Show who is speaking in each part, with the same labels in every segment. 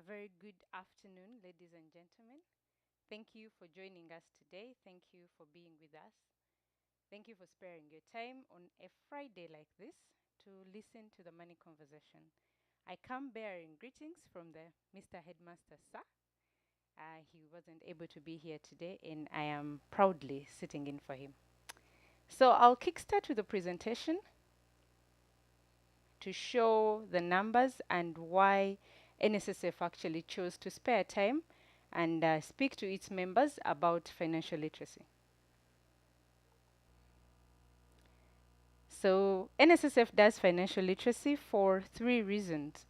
Speaker 1: very good afternoon, ladies and gentlemen. Thank you for joining us today. Thank you for being with us. Thank you for sparing your time on a Friday like this to listen to the money conversation. I come bearing greetings from the Mr. Headmaster Sir. He wasn't able to be here today, and I am proudly sitting in for him. So I'll kickstart with a presentation to show the numbers and why NSSF actually chose to spare time and speak to its members about financial literacy. So NSSF does financial literacy for three reasons.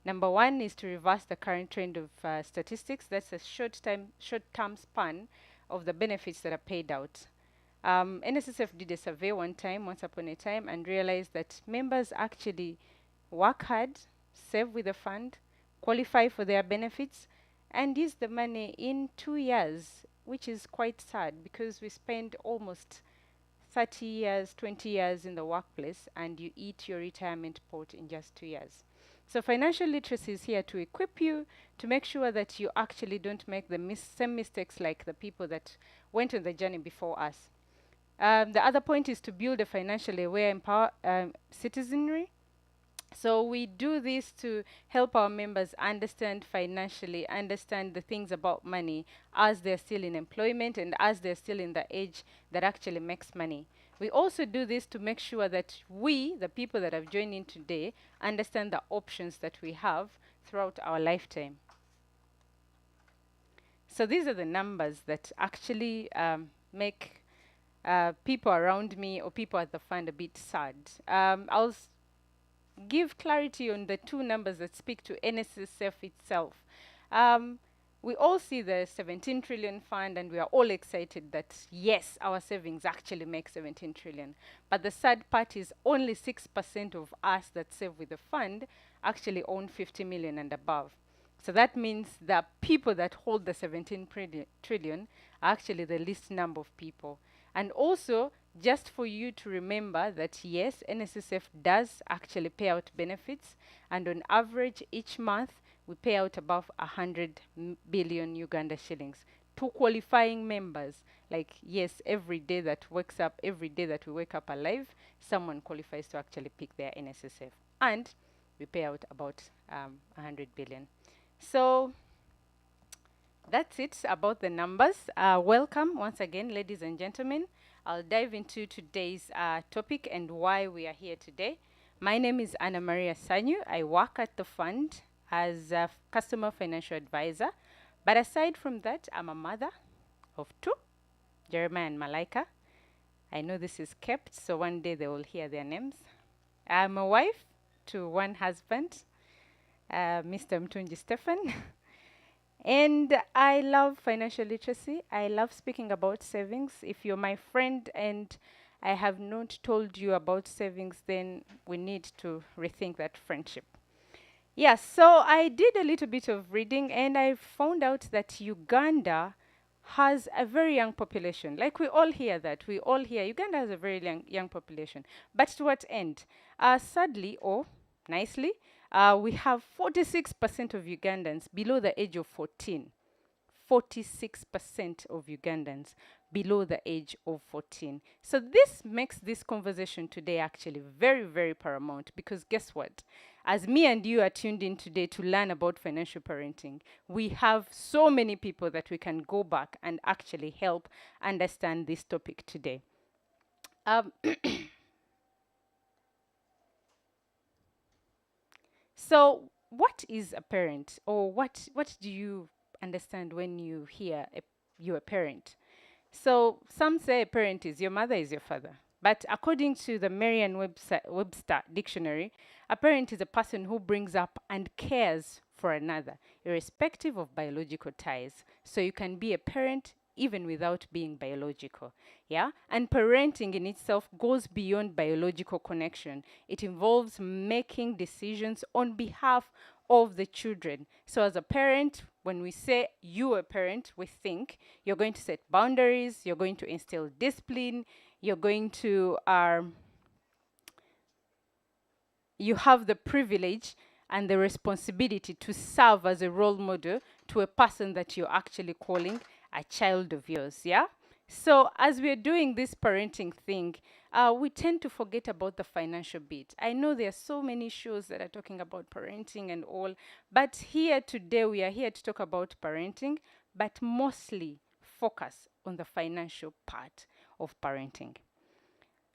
Speaker 1: Number one is to reverse the current trend of statistics. That's a short-term span of the benefits that are paid out. NSSF did a survey once upon a time, and realized that members actually work hard, save with the fund, qualify for their benefits, and use the money in 2 years, which is quite sad because we spend almost 30 years, 20 years in the workplace, and you eat your retirement pot in just 2 years. So financial literacy is here to equip you to make sure that you actually don't make the same mistakes like the people that went on the journey before us. The other point is to build a financially aware citizenry. So we do this to help our members understand financially, understand the things about money as they're still in employment and as they're still in the age that actually makes money. We also do this to make sure that we, the people that have joined in today, understand the options that we have throughout our lifetime. So these are the numbers that actually make people around me or people at the fund a bit sad. I'll give clarity on the two numbers that speak to NSSF itself. Um, we all see the 17 trillion fund and we are all excited that yes, our savings actually make 17 trillion. But the sad part is only 6% of us that save with the fund actually own 50 million and above. So that means the people that hold the 17 trillion are actually the least number of people. And also, just for you to remember that yes, NSSF does actually pay out benefits, and on average each month we pay out above 100 billion Uganda shillings to qualifying members. Like yes, every day that we wake up alive, someone qualifies to actually pick their NSSF, and we pay out about 100 billion. So that's it about the numbers. Welcome once again, ladies and gentlemen. I'll dive into today's topic and why we are here today. My name is Anna Maria Sanyu. I work at the fund as a customer financial advisor. But aside from that, I'm a mother of two, Jeremiah and Malaika. I know this is kept, so one day they will hear their names. I'm a wife to one husband, Mr. Mtunji Stefan. And I love financial literacy. I love speaking about savings. If you're my friend and I have not told you about savings, then we need to rethink that friendship. Yes, so I did a little bit of reading and I found out that Uganda has a very young population. Like we all hear that. We all hear Uganda has a very young population. But to what end? Sadly, or nicely, we have 46% of Ugandans below the age of 14. 46% of Ugandans below the age of 14. So this makes this conversation today actually very, very paramount, because guess what? As me and you are tuned in today to learn about financial parenting, we have so many people that we can go back and actually help understand this topic today. So what is a parent, or what do you understand when you hear you're a parent? So some say a parent is your mother, is your father. But according to the Merriam-Webster dictionary, a parent is a person who brings up and cares for another, irrespective of biological ties. So you can be a parent even without being biological. Yeah? And parenting in itself goes beyond biological connection. It involves making decisions on behalf of the children. So as a parent, when we say you a parent, we think you're going to set boundaries, you're going to instill discipline, you're going to you have the privilege and the responsibility to serve as a role model to a person that you're actually calling a child of yours. Yeah. So as we're doing this parenting thing, we tend to forget about the financial bit. I know there are so many shows that are talking about parenting and all, but here today we are here to talk about parenting, but mostly focus on the financial part of parenting.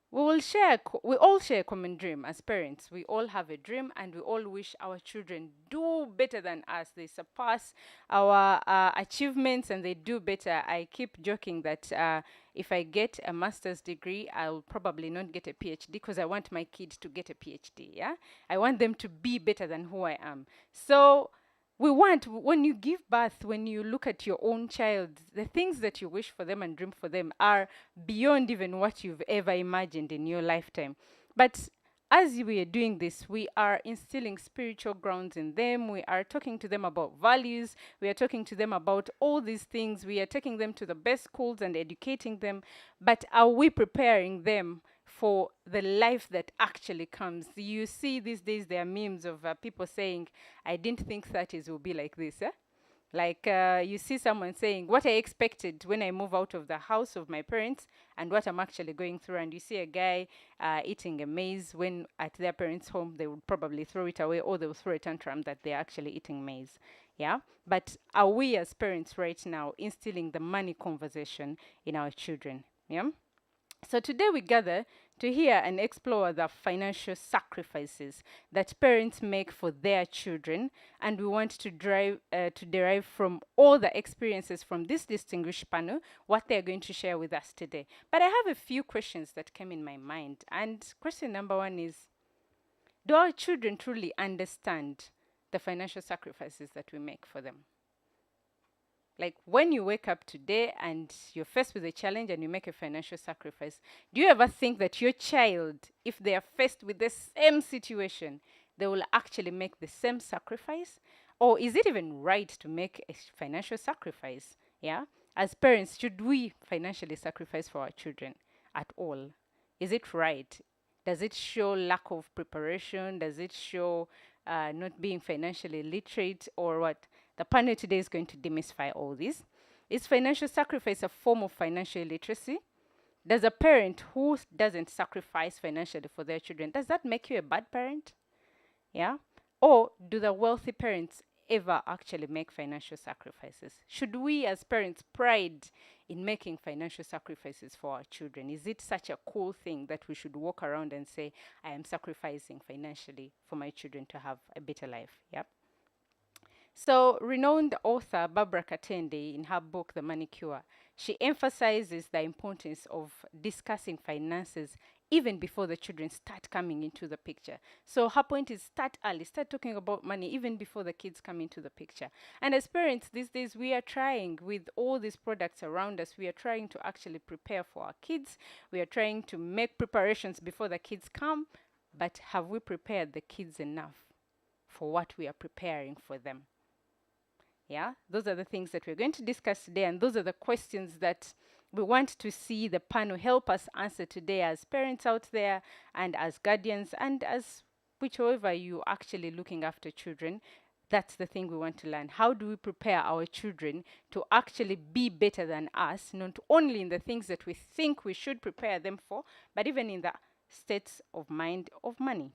Speaker 1: We all share a common dream as parents. We all have a dream and we all wish our children do better than us. They surpass our achievements and they do better. I keep joking that if I get a master's degree, I'll probably not get a PhD because I want my kids to get a PhD. Yeah, I want them to be better than who I am. So we want, when you give birth, when you look at your own child, the things that you wish for them and dream for them are beyond even what you've ever imagined in your lifetime. But as we are doing this, we are instilling spiritual grounds in them. We are talking to them about values. We are talking to them about all these things. We are taking them to the best schools and educating them. But are we preparing them for the life that actually comes? You see these days there are memes of people saying, I didn't think 30s will be like this. Eh? Like you see someone saying, what I expected when I move out of the house of my parents and what I'm actually going through. And you see a guy eating a maize when at their parents' home, they would probably throw it away or they will throw a tantrum that they're actually eating maize. Yeah. But are we as parents right now instilling the money conversation in our children? Yeah. So today we gather to hear and explore the financial sacrifices that parents make for their children, and we want to derive from all the experiences from this distinguished panel what they're going to share with us today. But I have a few questions that came in my mind, and question number one is: do our children truly understand the financial sacrifices that we make for them? Like when you wake up today and you're faced with a challenge and you make a financial sacrifice, do you ever think that your child, if they are faced with the same situation, they will actually make the same sacrifice? Or is it even right to make a financial sacrifice? Yeah. As parents, should we financially sacrifice for our children at all? Is it right? Does it show lack of preparation? Does it show not being financially literate or what? The panel today is going to demystify all this. Is financial sacrifice a form of financial illiteracy? Does a parent who doesn't sacrifice financially for their children, does that make you a bad parent? Yeah? Or do the wealthy parents ever actually make financial sacrifices? Should we as parents pride in making financial sacrifices for our children? Is it such a cool thing that we should walk around and say, I am sacrificing financially for my children to have a better life? Yep. So, renowned author Barbara Katende, in her book The Money Cure, she emphasizes the importance of discussing finances even before the children start coming into the picture. So her point is start early, start talking about money even before the kids come into the picture. And as parents these days, we are trying with all these products around us, we are trying to actually prepare for our kids. We are trying to make preparations before the kids come, but have we prepared the kids enough for what we are preparing for them? Yeah, those are the things that we're going to discuss today, and those are the questions that we want to see the panel help us answer today as parents out there and as guardians and as whichever you actually looking after children. That's the thing we want to learn. How do we prepare our children to actually be better than us, not only in the things that we think we should prepare them for, but even in the states of mind of money?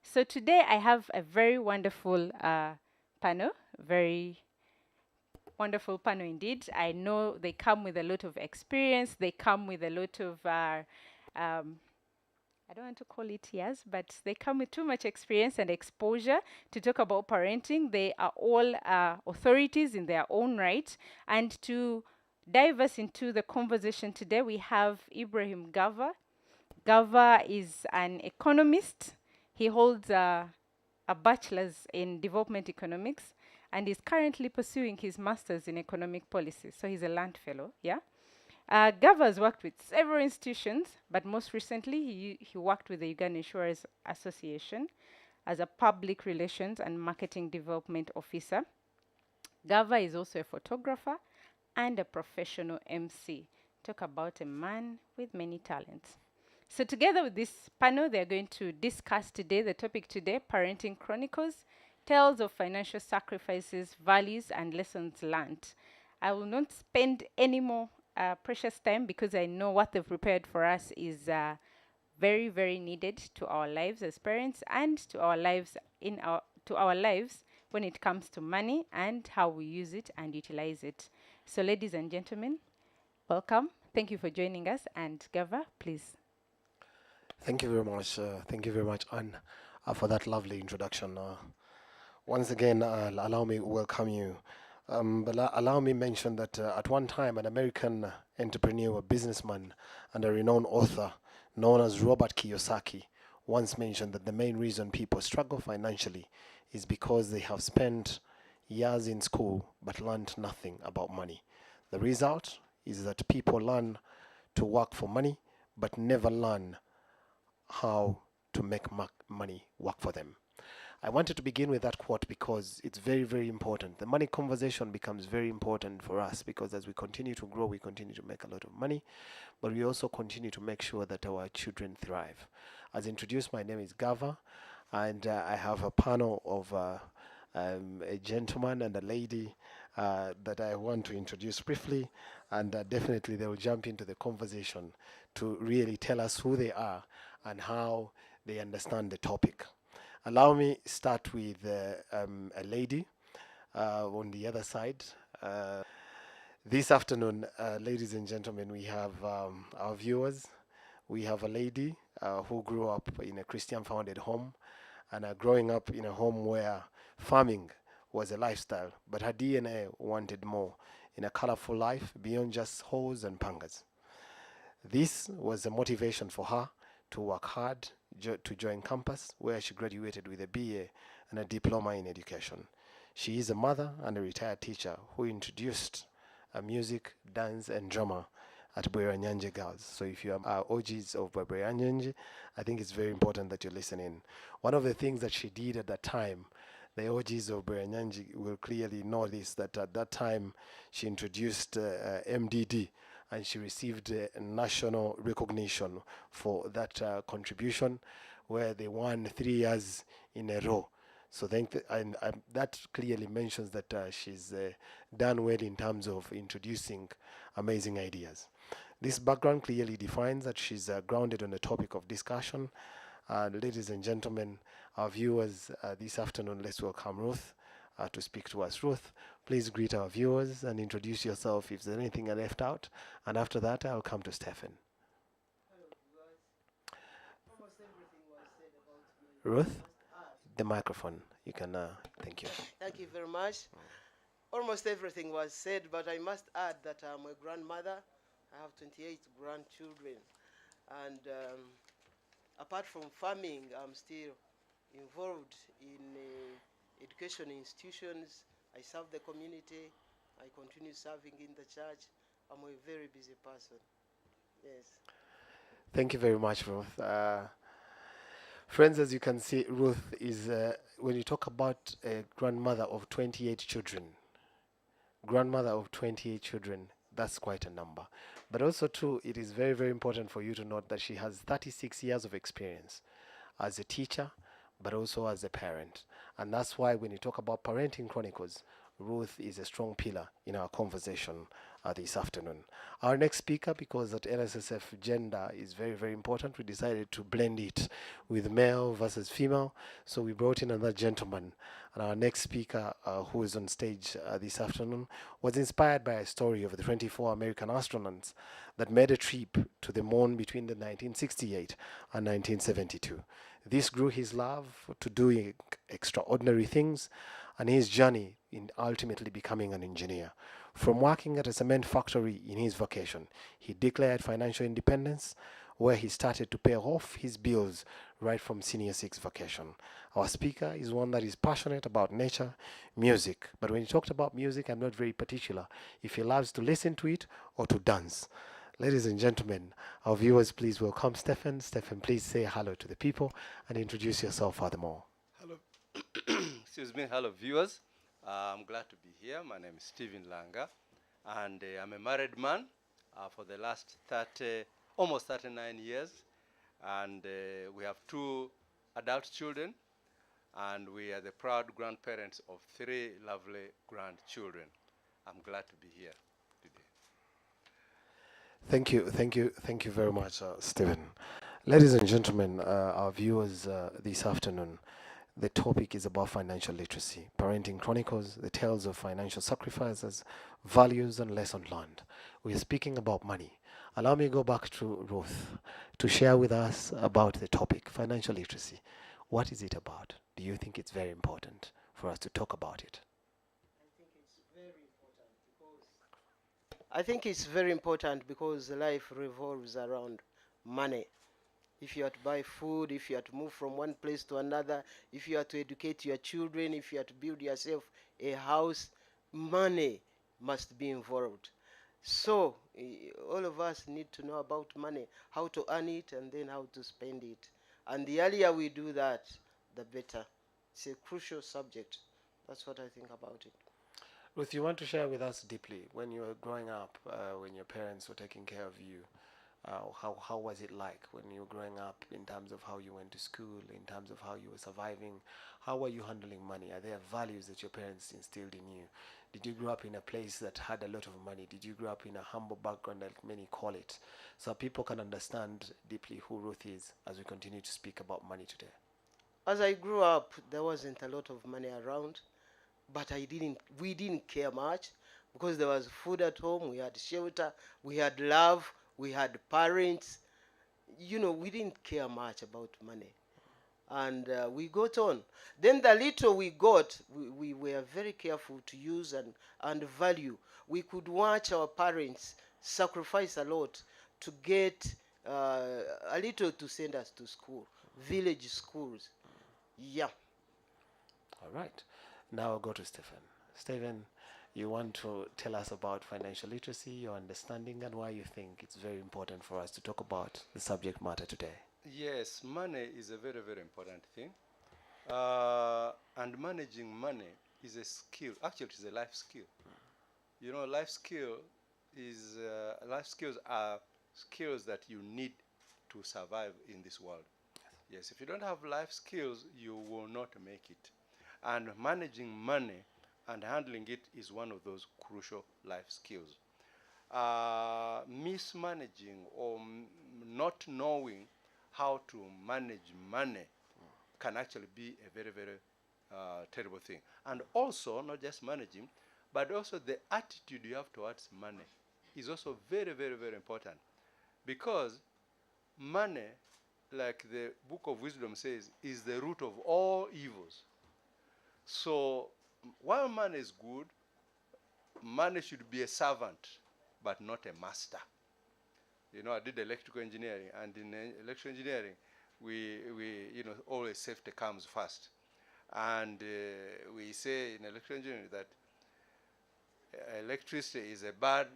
Speaker 1: So today I have a very wonderful panel, very wonderful panel indeed. I know they come with a lot of experience. They come with a lot of, I don't want to call it years, but they come with too much experience and exposure to talk about parenting. They are all authorities in their own right. And to dive us into the conversation today, we have Ibrahim Gava. Gava is an economist. He holds a bachelor's in development economics and is currently pursuing his master's in economic policy. So he's a Land Fellow, yeah? Gava has worked with several institutions, but most recently he worked with the Uganda Insurers Association as a public relations and marketing development officer. Gava is also a photographer and a professional MC. Talk about a man with many talents. So together with this panel, they're going to discuss today, the topic today, Parenting Chronicles, tales of financial sacrifices, values, and lessons learned. I will not spend any more precious time because I know what they've prepared for us is very, very needed to our lives as parents and to our lives when it comes to money and how we use it and utilize it. So, ladies and gentlemen, welcome. Thank you for joining us. And Gava, please.
Speaker 2: Thank you very much. Thank you very much, Anne, for that lovely introduction. Once again, allow me to welcome you. Allow me mention that at one time, an American entrepreneur, businessman, and a renowned author known as Robert Kiyosaki once mentioned that the main reason people struggle financially is because they have spent years in school but learned nothing about money. The result is that people learn to work for money but never learn how to make money work for them. I wanted to begin with that quote because it's very, very important. The money conversation becomes very important for us because as we continue to grow, we continue to make a lot of money, but we also continue to make sure that our children thrive. As introduced, my name is Gava, and I have a panel of a gentleman and a lady that I want to introduce briefly, and definitely they will jump into the conversation to really tell us who they are and how they understand the topic. Allow me start with a lady on the other side. This afternoon, ladies and gentlemen, we have our viewers. We have a lady who grew up in a Christian-founded home and growing up in a home where farming was a lifestyle, but her DNA wanted more in a colorful life beyond just hoes and pangas. This was a motivation for her to work hard to join campus, where she graduated with a BA and a diploma in education. She is a mother and a retired teacher who introduced music, dance, and drama at Bweranyanje Girls. So if you are OGs of Bweranyanje, I think it's very important that you listen in. One of the things that she did at that time, the OGs of Bweranyanje will clearly know this, that at that time she introduced MDD, and she received national recognition for that contribution, where they won 3 years in a row. So that clearly mentions that she's done well in terms of introducing amazing ideas. This background clearly defines that she's grounded on the topic of discussion. Ladies and gentlemen, our viewers this afternoon, let's welcome Ruth to speak to us. Ruth, please greet our viewers and introduce yourself if there's anything I left out. And after that, I'll come to Stephen. Ruth, the microphone. You can, thank you.
Speaker 3: Thank you very much. Almost everything was said, but I must add that I'm a grandmother. I have 28 grandchildren. And apart from farming, I'm still involved in education institutions. I serve the community. I continue serving in the church. I'm a very busy person. Yes.
Speaker 2: Thank you very much, Ruth. Friends, as you can see, Ruth is, when you talk about a grandmother of 28 children, that's quite a number. But also, too, it is very, very important for you to note that she has 36 years of experience as a teacher, but also as a parent. And that's why when you talk about Parenting Chronicles, Ruth is a strong pillar in our conversation this afternoon. Our next speaker, because at NSSF gender is very, very important, we decided to blend it with male versus female. So we brought in another gentleman. And our next speaker, who is on stage this afternoon, was inspired by a story of the 24 American astronauts that made a trip to the moon between the 1968 and 1972. This grew his love to doing extraordinary things and his journey in ultimately becoming an engineer. From working at a cement factory in his vocation, he declared financial independence, where he started to pay off his bills right from senior six vacation. Our speaker is one that is passionate about nature, music. But when he talked about music, I'm not very particular if he loves to listen to it or to dance. Ladies and gentlemen, our viewers, please welcome Stephen. Stephen, please say hello to the people and introduce yourself furthermore.
Speaker 4: Hello. Excuse me. Hello, viewers. I'm glad to be here. My name is Stephen Langa, and I'm a married man for the last almost 39 years, and we have 2 adult children. and we are the proud grandparents of 3 lovely grandchildren. I'm glad to be here today.
Speaker 2: Thank you very much, Stephen. Ladies and gentlemen, our viewers this afternoon, the topic is about financial literacy, parenting chronicles, the tales of financial sacrifices, values, and lessons learned. We are speaking about money. Allow me to go back to Ruth to share with us about the topic, financial literacy. What is it about? Do you think it's very important for us to talk about it?
Speaker 3: I think it's very important because life revolves around money. If you are to buy food, if you are to move from one place to another, if you are to educate your children, if you are to build yourself a house, money must be involved. So, all of us need to know about money, how to earn it, and then how to spend it. And the earlier we do that, the better. It's a crucial subject. That's what I think about it.
Speaker 2: Ruth, you want to share with us deeply when you were growing up, when your parents were taking care of you. How was it like when you were growing up in terms of how you went to school, in terms of how you were surviving? How were you handling money? Are there values that your parents instilled in you? Did you grow up in a place that had a lot of money? Did you grow up in a humble background, like many call it? So people can understand deeply who Ruth is as we continue to speak about money today.
Speaker 3: As I grew up, there wasn't a lot of money around, but we didn't care much because there was food at home, we had shelter, we had love, we had parents. We didn't care much about money. And we got on. Then the little we got, we were very careful to use and value. We could watch our parents sacrifice a lot to get a little to send us to school, village schools. Yeah.
Speaker 2: All right. Now I'll go to Stephen. Stephen, you want to tell us about financial literacy, your understanding, and why you think it's very important for us to talk about the subject matter today.
Speaker 4: Yes, money is a very, very important thing. And managing money is a skill. Actually, it's a life skill. You know, life skills are skills that you need to survive in this world. Yes, if you don't have life skills, you will not make it. And managing money and handling it is one of those crucial life skills. Mismanaging or not knowing how to manage money can actually be a very, very terrible thing. And also, not just managing, but also the attitude you have towards money is also very, very, very important. Because money, like the book of wisdom says, is the root of all evils. So while money is good, money should be a servant, but not a master. You know, I did electrical engineering, and in electrical engineering, we always safety comes first. And we say in electrical engineering that electricity is a bad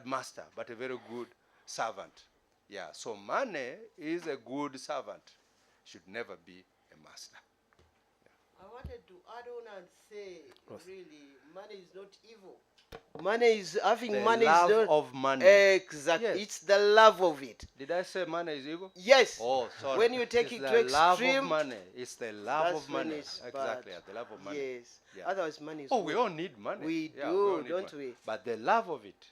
Speaker 4: master, but a very good servant. Yeah, so money is a good servant, should never be a master.
Speaker 3: I wanted to add on and say,
Speaker 2: Yes.
Speaker 3: really, money is not evil. Money is having
Speaker 4: The
Speaker 3: money
Speaker 4: love
Speaker 3: is not
Speaker 4: of money.
Speaker 3: exactly.
Speaker 4: Yes.
Speaker 3: It's the love of it.
Speaker 4: Did I say money is evil?
Speaker 3: Yes.
Speaker 4: Oh, sorry.
Speaker 3: When you take
Speaker 4: It's
Speaker 3: it
Speaker 4: the
Speaker 3: to
Speaker 4: love
Speaker 3: extreme,
Speaker 4: of money. It's the love
Speaker 3: that's
Speaker 4: of
Speaker 3: when
Speaker 4: money.
Speaker 3: it's
Speaker 4: Exactly,
Speaker 3: bad.
Speaker 4: the love of money.
Speaker 3: Yes.
Speaker 4: Yeah.
Speaker 3: Otherwise, money is
Speaker 4: Oh,
Speaker 3: good.
Speaker 4: we all need money.
Speaker 3: We
Speaker 4: Yeah,
Speaker 3: do,
Speaker 4: all need
Speaker 3: don't
Speaker 4: money.
Speaker 3: we?
Speaker 4: But the love of it.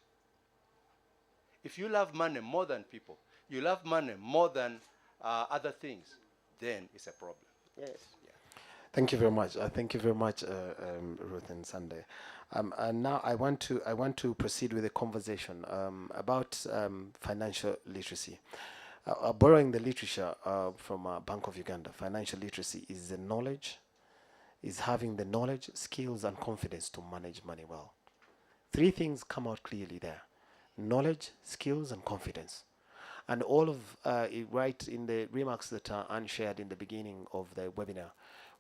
Speaker 4: If you love money more than people, you love money more than other things, then it's a problem.
Speaker 3: Yes.
Speaker 4: Yeah.
Speaker 2: Thank you very much. Thank you very much, Ruth and Sunday. And now I want to proceed with a conversation about financial literacy. Borrowing the literature from Bank of Uganda, financial literacy is the knowledge, is having the knowledge, skills, and confidence to manage money well. Three things come out clearly there: knowledge, skills, and confidence. And all of it right in the remarks that Anne shared in the beginning of the webinar,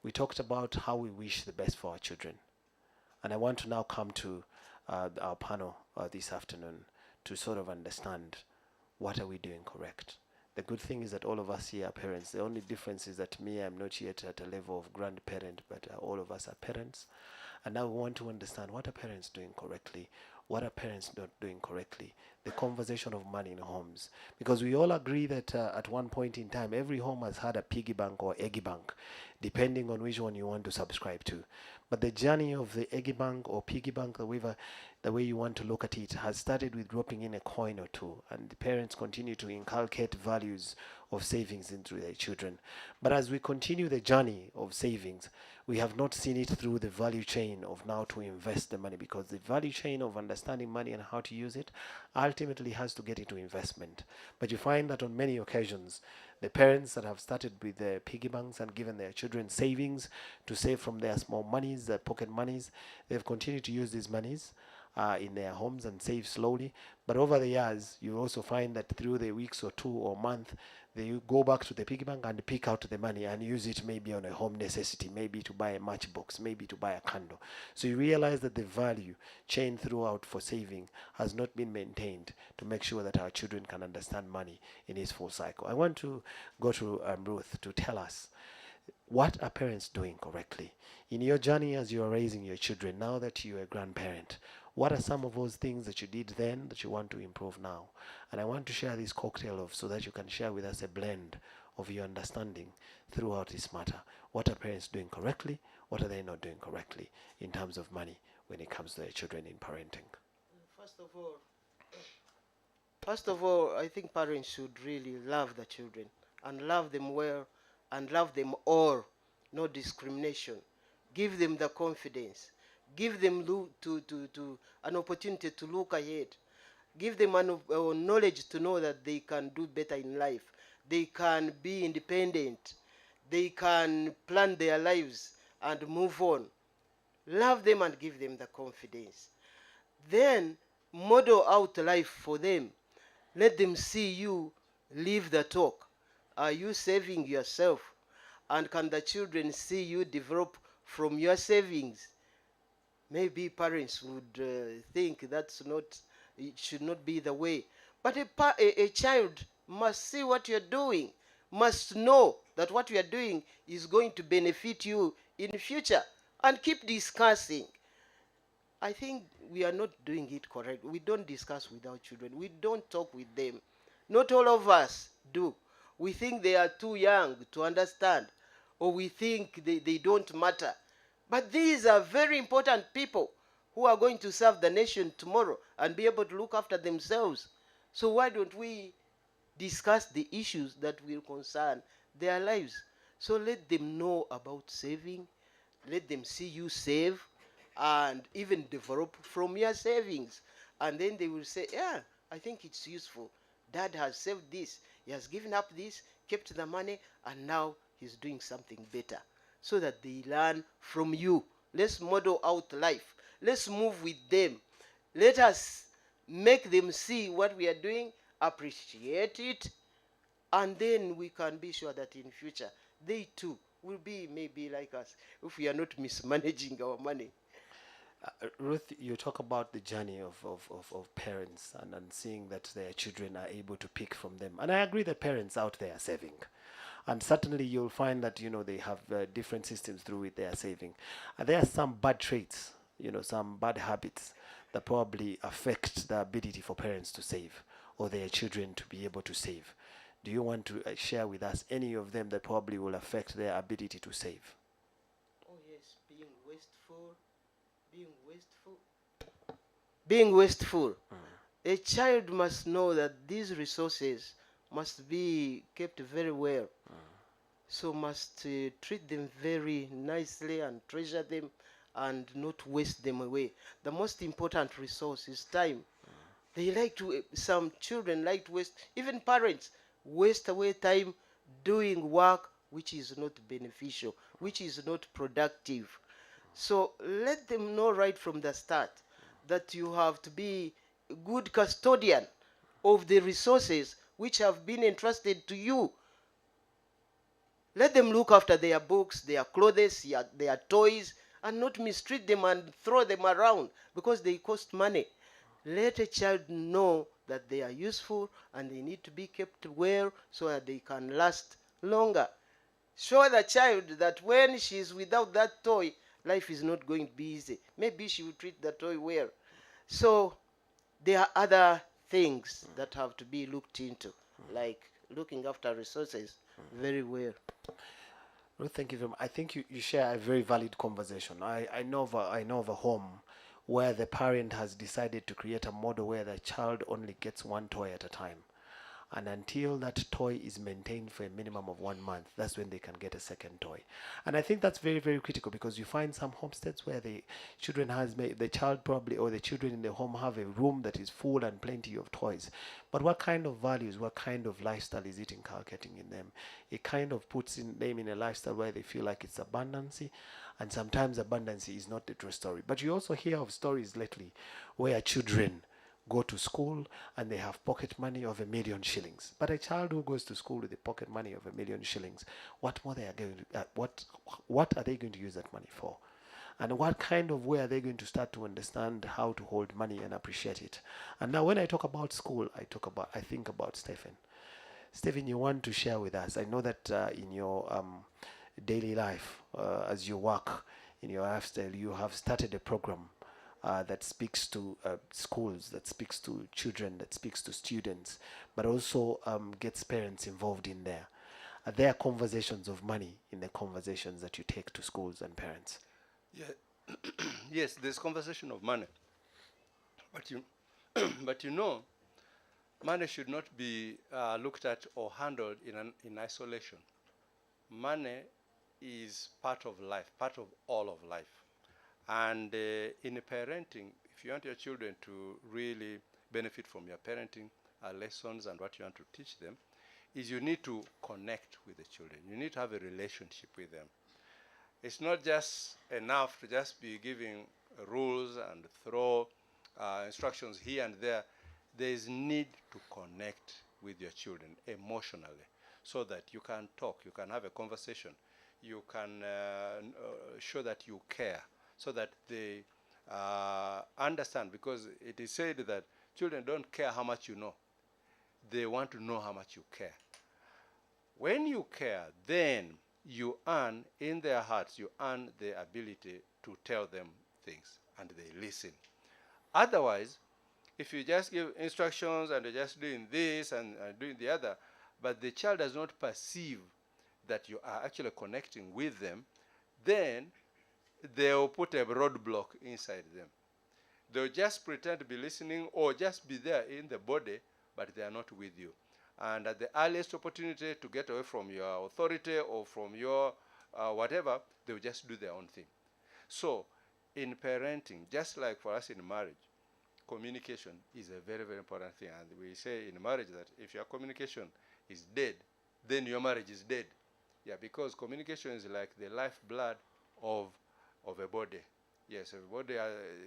Speaker 2: we talked about how we wish the best for our children. And I want to now come to our panel this afternoon to sort of understand what are we doing correct. The good thing is that all of us here are parents. The only difference is that me, I'm not yet at a level of grandparent, but all of us are parents. And now we want to understand what are parents doing correctly what are parents not doing correctly? The conversation of money in homes. Because we all agree that at one point in time, every home has had a piggy bank or eggy bank, depending on which one you want to subscribe to. But the journey of the eggy bank or piggy bank, the way you want to look at it, has started with dropping in a coin or two, and the parents continue to inculcate values of savings into their children. But as we continue the journey of savings, we have not seen it through the value chain of now to invest the money, because the value chain of understanding money and how to use it ultimately has to get into investment. But you find that on many occasions, the parents that have started with their piggy banks and given their children savings to save from their small monies, their pocket monies, they've continued to use these monies in their homes and save slowly. But over the years, you also find that through the weeks or two or month, they go back to the piggy bank and pick out the money and use it maybe on a home necessity, maybe to buy a matchbox, maybe to buy a candle. So you realize that the value chain throughout for saving has not been maintained to make sure that our children can understand money in its full cycle. I want to go to Ruth to tell us, what are parents doing correctly in your journey as you are raising your children now that you're a grandparent? What are some of those things that you did then that you want to improve now? And I want to share this cocktail of, so that you can share with us a blend of your understanding throughout this matter. What are parents doing correctly? What are they not doing correctly in terms of money when it comes to their children in parenting?
Speaker 3: First of all, First of all, I think parents should really love the children and love them well and love them all, no discrimination. Give them the confidence. Give them an opportunity to look ahead. Give them knowledge to know that they can do better in life. They can be independent. They can plan their lives and move on. Love them and give them the confidence. Then model out life for them. Let them see you live the talk. Are you saving yourself? And can the children see you develop from your savings? Maybe parents would think it should not be the way. But a child must see what you're doing, must know that what you are doing is going to benefit you in the future, and keep discussing. I think we are not doing it correct. We don't discuss with our children. We don't talk with them. Not all of us do. We think they are too young to understand, or we think they don't matter. But these are very important people who are going to serve the nation tomorrow and be able to look after themselves. So why don't we discuss the issues that will concern their lives? So let them know about saving. Let them see you save and even develop from your savings. And then they will say, yeah, I think it's useful. Dad has saved this. He has given up this, kept the money, and now he's doing something better. So that they learn from you. Let's model out life. Let's move with them. Let us make them see what we are doing, appreciate it, and then we can be sure that in future they too will be maybe like us if we are not mismanaging our money.
Speaker 2: Ruth, you talk about the journey of parents and seeing that their children are able to pick from them. And I agree that parents out there are saving. And certainly you'll find that, they have different systems through which they are saving. And there are some bad traits, some bad habits that probably affect the ability for parents to save or their children to be able to save. Do you want to share with us any of them that probably will affect their ability to save?
Speaker 3: Oh yes, being wasteful. Being wasteful. A child must know that these resources must be kept very well. So must treat them very nicely and treasure them and not waste them away. The most important resource is time. Some children like to waste, even parents waste away time doing work which is not beneficial, which is not productive. So let them know right from the start that you have to be a good custodian of the resources which have been entrusted to you. Let them look after their books, their clothes, their toys, and not mistreat them and throw them around because they cost money. Let a child know that they are useful and they need to be kept well so that they can last longer. Show the child that when she's without that toy, life is not going to be easy. Maybe she will treat the toy well. So there are other things that have to be looked into, like looking after resources very well.
Speaker 2: Ruth, thank you very much. I think you share a very valid conversation. I know of a home where the parent has decided to create a model where the child only gets one toy at a time. And until that toy is maintained for a minimum of 1 month, that's when they can get a second toy. And I think that's very, very critical, because you find some homesteads where the child probably, or the children in the home have a room that is full and plenty of toys. But what kind of values, what kind of lifestyle is it inculcating in them? It kind of puts them in a lifestyle where they feel like it's abundancy, and sometimes abundancy is not the true story. But you also hear of stories lately where children go to school and they have pocket money of 1,000,000 shillings. But a child who goes to school with a pocket money of 1,000,000 shillings, what more they are going to, what are they going to use that money for? And what kind of way are they going to start to understand how to hold money and appreciate it? And now when I talk about school, I think about Stephen. Stephen, you want to share with us? I know that in your daily life, as you work in your lifestyle, you have started a program that speaks to schools, that speaks to children, that speaks to students, but also gets parents involved in there. Are there conversations of money in the conversations that you take to schools and parents?
Speaker 4: Yeah. Yes, there's conversation of money, but but money should not be looked at or handled in isolation. Money is part of life, part of all of life. And in parenting, if you want your children to really benefit from your parenting lessons and what you want to teach them, is you need to connect with the children. You need to have a relationship with them. It's not just enough to just be giving rules and throw instructions here and there. There is need to connect with your children emotionally so that you can talk, you can have a conversation, you can show that you care, so that they understand, because it is said that children don't care how much you know. They want to know how much you care. When you care, then you earn in their hearts, you earn the ability to tell them things and they listen. Otherwise, if you just give instructions and you're just doing this and doing the other, but the child does not perceive that you are actually connecting with them, then they'll put a roadblock inside them. They'll just pretend to be listening or just be there in the body, but they are not with you. And at the earliest opportunity to get away from your authority or from your whatever, they'll just do their own thing. So, in parenting, just like for us in marriage, communication is a very, very important thing. And we say in marriage that if your communication is dead, then your marriage is dead. Yeah, because communication is like the lifeblood of a body. Yes, if body,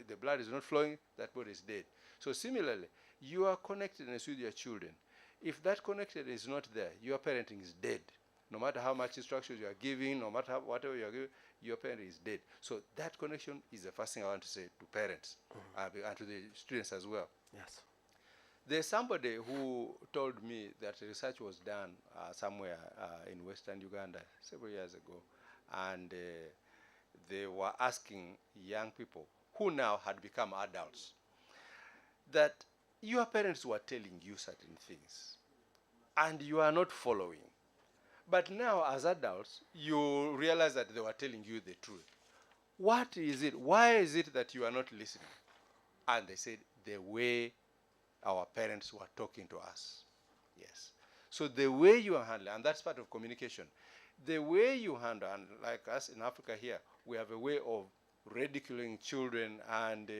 Speaker 4: the blood is not flowing, that body is dead. So similarly, your connectedness with your children, if that connectedness is not there, your parenting is dead. No matter how much instructions you are giving, no matter whatever you are giving, your parent is dead. So that connection is the first thing I want to say to parents and to the students as well.
Speaker 2: Yes.
Speaker 4: There's somebody who told me that research was done somewhere in Western Uganda several years ago, and they were asking young people who now had become adults that your parents were telling you certain things and you are not following. But now, as adults, you realize that they were telling you the truth. What is it? Why is it that you are not listening? And they said, the way our parents were talking to us. Yes. So the way you handle, and that's part of communication, the way you handle, and like us in Africa here, we have a way of ridiculing children and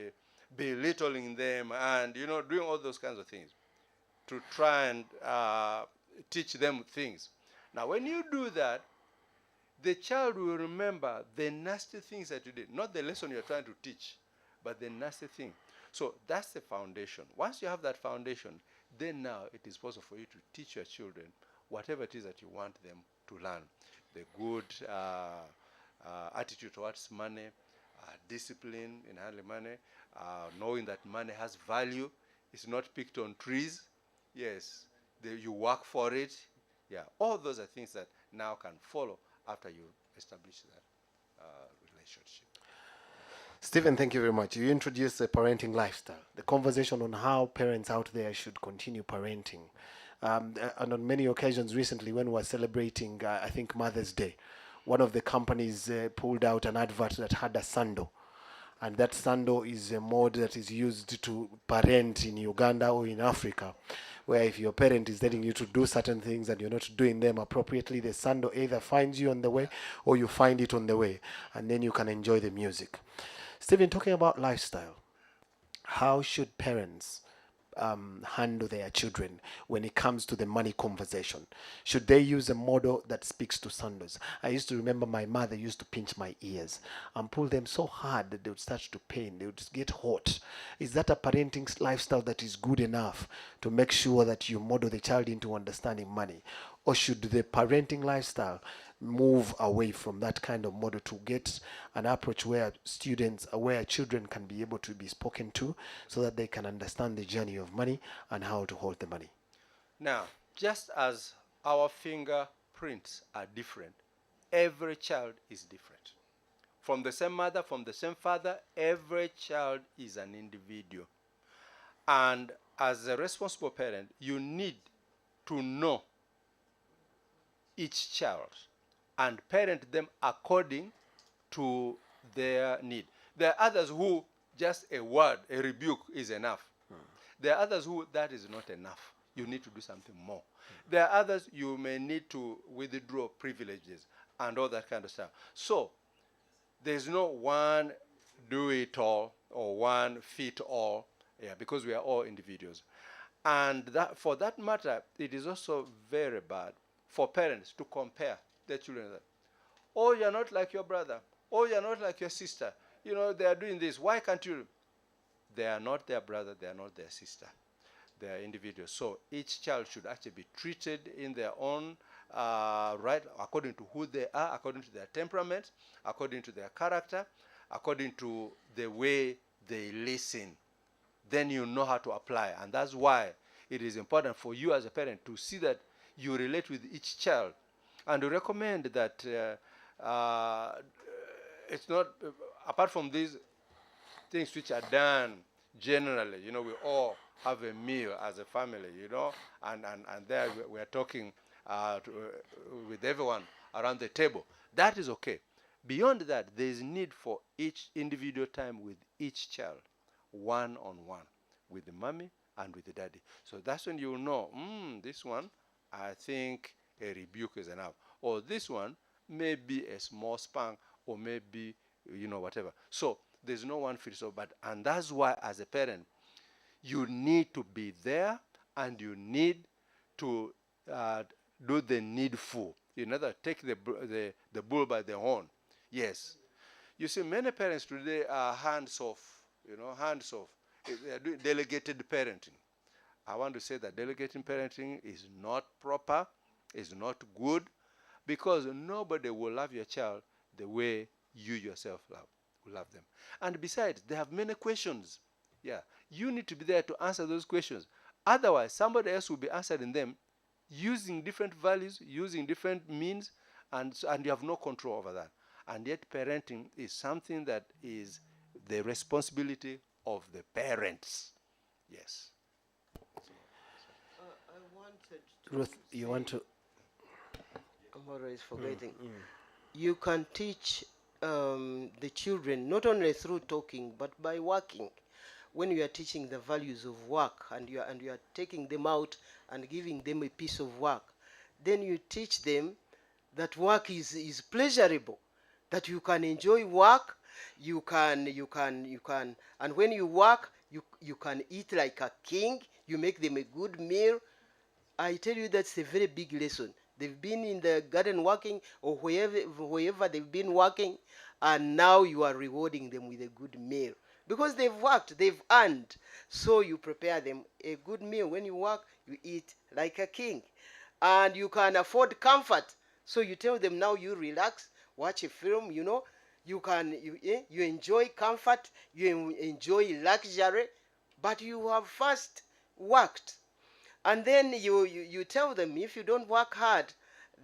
Speaker 4: belittling them and, doing all those kinds of things to try and teach them things. Now, when you do that, the child will remember the nasty things that you did, not the lesson you're trying to teach, but the nasty thing. So that's the foundation. Once you have that foundation, then now it is possible for you to teach your children whatever it is that you want them to learn. The good attitude towards money, discipline in handling money, knowing that money has value. It's not picked on trees. Yes, you work for it. Yeah, all those are things that now can follow after you establish that relationship.
Speaker 2: Stephen, thank you very much. You introduced the parenting lifestyle, the conversation on how parents out there should continue parenting. And on many occasions recently, when we were celebrating, I think, Mother's Day, one of the companies pulled out an advert that had a sando. And that sando is a mode that is used to parent in Uganda or in Africa, where if your parent is telling you to do certain things and you're not doing them appropriately, the sando either finds you on the way or you find it on the way, and then you can enjoy the music. Stephen, talking about lifestyle, how should parents handle their children when it comes to the money conversation? Should they use a model that speaks to Sanders? I used to remember my mother used to pinch my ears and pull them so hard that they would start to pain. They would get hot. Is that a parenting lifestyle that is good enough to make sure that you model the child into understanding money? Or should the parenting lifestyle move away from that kind of model to get an approach where where children can be able to be spoken to so that they can understand the journey of money and how to hold the money?
Speaker 4: Now, just as our fingerprints are different, every child is different. From the same mother, from the same father, every child is an individual. And as a responsible parent, you need to know each child and parent them according to their need. There are others who just a word, a rebuke is enough. There are others who that is not enough. You need to do something more. There are others you may need to withdraw privileges and all that kind of stuff. So there's no one do it all or one fit all, yeah, because we are all individuals. And that, for that matter, it is also very bad for parents to compare their children. Oh, you're not like your brother. Oh, you're not like your sister. You know, they are doing this. Why can't you? They are not their brother. They are not their sister. They are individuals. So each child should actually be treated in their own right, according to who they are, according to their temperament, according to their character, according to the way they listen. Then you know how to apply. And that's why it is important for you as a parent to see that you relate with each child. And to recommend that it's not, apart from these things which are done generally, you know, we all have a meal as a family, you know, and there we are talking with everyone around the table. That is okay. Beyond that, there is need for each individual time with each child, one-on-one, with the mommy and with the daddy. So that's when you will know, this one, I think a rebuke is enough. Or this one may be a small spank, or maybe, you know, whatever. So there's no one fits all. And that's why, as a parent, you need to be there and you need to do the needful. You know, that take the bull by the horn. Yes. You see, many parents today are hands off, you know, hands off. They are doing delegated parenting. I want to say that delegating parenting is not proper, is not good, because nobody will love your child the way you yourself love them. And besides, they have many questions. Yeah, you need to be there to answer those questions. Otherwise, somebody else will be answering them using different values, using different means, and you have no control over that. And yet parenting is something that is the responsibility of the parents. Yes.
Speaker 3: I wanted to
Speaker 2: Ruth, you
Speaker 3: say,
Speaker 2: want to?
Speaker 3: I'm always forgetting. You can teach the children not only through talking but by working. When you are teaching the values of work and you are taking them out and giving them a piece of work, then you teach them that work is pleasurable, that you can enjoy work, you can, and when you work, you can eat like a king, you make them a good meal. I tell you, that's a very big lesson. They've been in the garden working, or wherever they've been working, and now you are rewarding them with a good meal. Because they've worked, they've earned. So you prepare them a good meal. When you work, you eat like a king. And you can afford comfort. So you tell them, now you relax, watch a film, you know. You enjoy comfort, you enjoy luxury, but you have first worked. And then you tell them, if you don't work hard,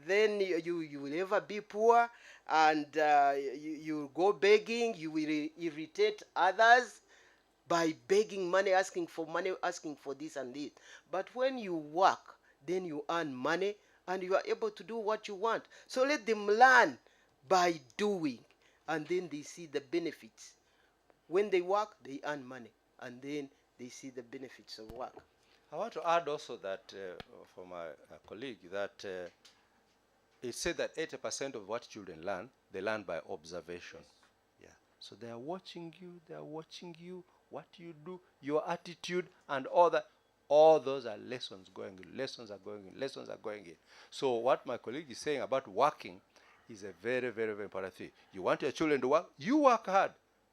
Speaker 3: then you will ever be poor, and you go begging, you will irritate others by begging money, asking for this and this. But when you work, then you earn money and you are able to do what you want. So let them learn by doing, and then they see the benefits. When they work, they earn money, and then they see the benefits of work.
Speaker 4: I want to add also that for my colleague that it said that 80% of what children learn, they learn by observation. Yeah. So they are watching you, what you do, your attitude, and all that. All those are lessons going in, lessons are going in, lessons are going in. So what my colleague is saying about working is a very, very, very important thing. You want your children to work, you work hard.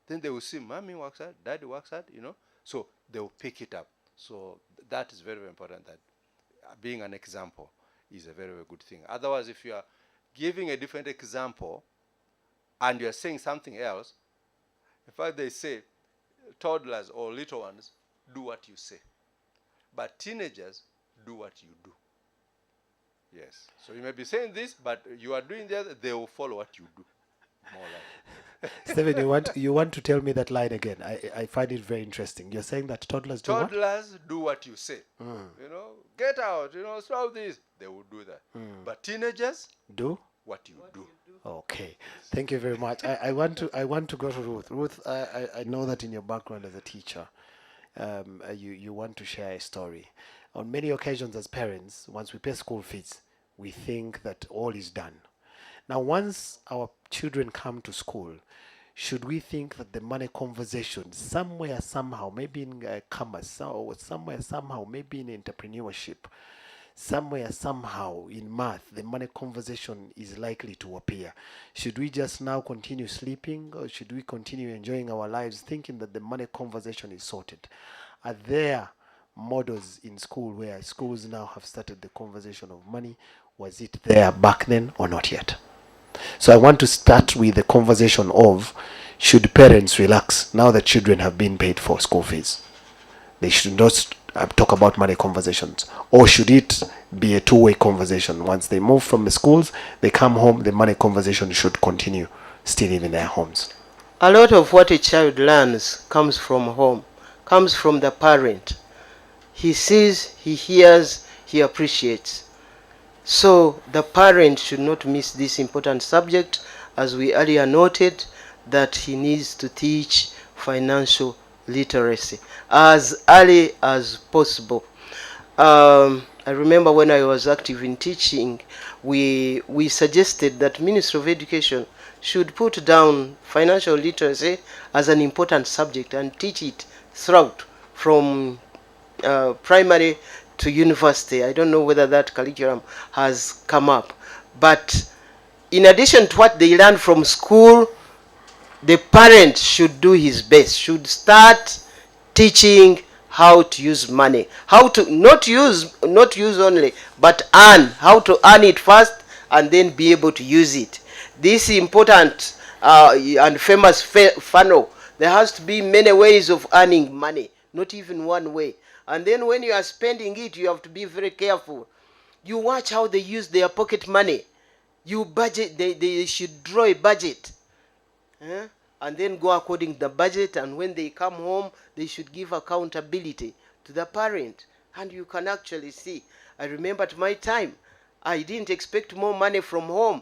Speaker 4: Then they will see, mommy works hard, daddy works hard, So they will pick it up. So that is very, very important, that being an example is a very, very good thing. Otherwise, if you are giving a different example and you are saying something else, in fact, they say toddlers or little ones do what you say, but teenagers do what you do. Yes. So you may be saying this, but you are doing the other, they will follow what you do. More like.
Speaker 2: Stephen, you want to tell me that line again? I find it very interesting. You're saying that toddlers do what?
Speaker 4: Toddlers do what you say. Get out, stop this. They will do that. But teenagers
Speaker 2: Do?
Speaker 4: what you do.
Speaker 2: Okay, thank you very much. I want to go to Ruth. Ruth, I know that in your background as a teacher, you want to share a story. On many occasions, as parents, once we pay school fees, we think that all is done. Now, once our children come to school, should we think that the money conversation somewhere somehow, maybe in commerce, or somewhere somehow, maybe in entrepreneurship, somewhere somehow in math, the money conversation is likely to appear? Should we just now continue sleeping, or should we continue enjoying our lives thinking that the money conversation is sorted? Are there models in school where schools now have started the conversation of money? Was it there back then or not yet? So I want to start with the conversation of, should parents relax now that children have been paid for school fees? They should not talk about money conversations, or should it be a two-way conversation? Once they move from the schools, they come home, the money conversation should continue still in their homes.
Speaker 3: A lot of what a child learns comes from home, comes from the parent. He sees, he hears, he appreciates. So the parent should not miss this important subject, as we earlier noted that he needs to teach financial literacy as early as possible. I remember when I was active in teaching, we suggested that Ministry of Education should put down financial literacy as an important subject and teach it throughout, from primary to university. I don't know whether that curriculum has come up, but in addition to what they learn from school, the parent should do his best, should start teaching how to use money, how to not use only, but earn, how to earn it first and then be able to use it. This important and famous funnel, there has to be many ways of earning money, not even one way. And then when you are spending it, you have to be very careful. You watch how they use their pocket money. You budget, they should draw a budget, and then go according to the budget, and when they come home, they should give accountability to the parent. And you can actually see. I remember at my time, I didn't expect more money from home,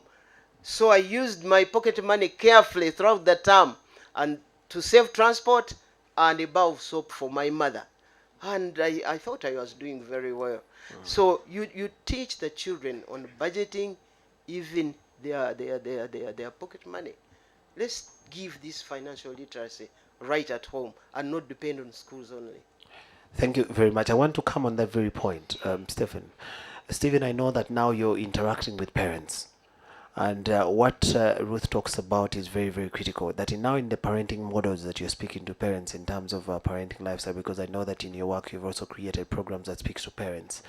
Speaker 3: so I used my pocket money carefully throughout the term, and to save transport and a bar of soap for my mother. And I thought I was doing very well. So you teach the children on budgeting, even their pocket money. Let's give this financial literacy right at home and not depend on schools only.
Speaker 2: Thank you very much. I want to come on that very point, Stephen. Stephen, I know that now you're interacting with parents. And what Ruth talks about is very, very critical. That now in the parenting models that you're speaking to parents in terms of parenting lifestyle, because I know that in your work you've also created programs that speaks to parents.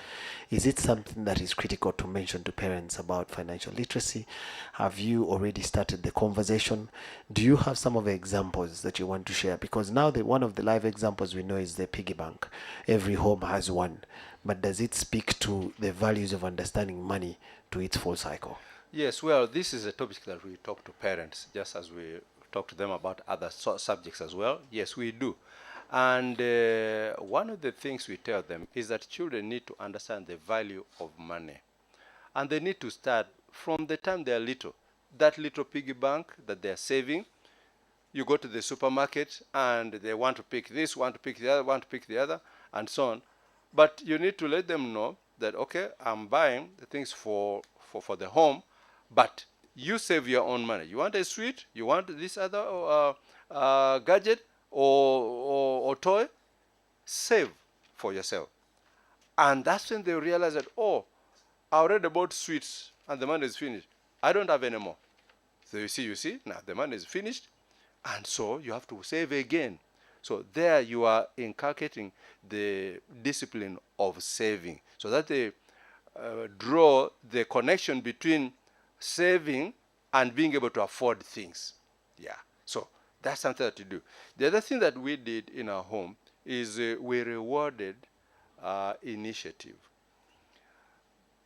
Speaker 2: Is it something that is critical to mention to parents about financial literacy? Have you already started the conversation? Do you have some of the examples that you want to share? Because now one of the live examples we know is the piggy bank. Every home has one. but does it speak to the values of understanding money to its full cycle?
Speaker 4: Yes, well, this is a topic that we talk to parents, just as we talk to them about other subjects as well. Yes, we do. And one of the things we tell them is that children need to understand the value of money. And they need to start from the time they are little. That little piggy bank that they are saving, you go to the supermarket and they want to pick this, want to pick the other, want to pick the other, and so on. But you need to let them know that, okay, I'm buying the things for the home, but you save your own money. You want a sweet, you want this other gadget or toy, save for yourself. And that's when they realize that, oh, I already bought sweets and the money is finished. I don't have any more. So you see, now the money is finished, and so you have to save again. So there you are inculcating the discipline of saving, so that they draw the connection between saving and being able to afford things. Yeah, so that's something that you do. The other thing that we did in our home is we rewarded initiative.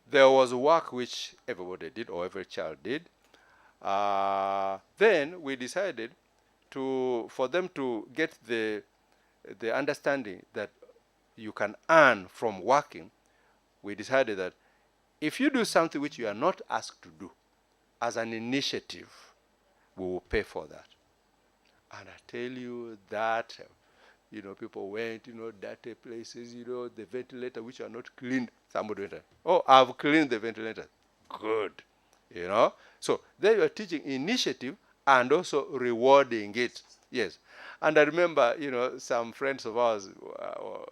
Speaker 4: There was work which everybody did, or every child did. Then we decided for them to get the understanding that you can earn from working. We decided that if you do something which you are not asked to do as an initiative, we will pay for that. And I tell you that, people went, dirty places, the ventilator which are not cleaned. Somebody went, oh, I've cleaned the ventilator. Good. So there you are teaching initiative and also rewarding it. Yes. And I remember, some friends of ours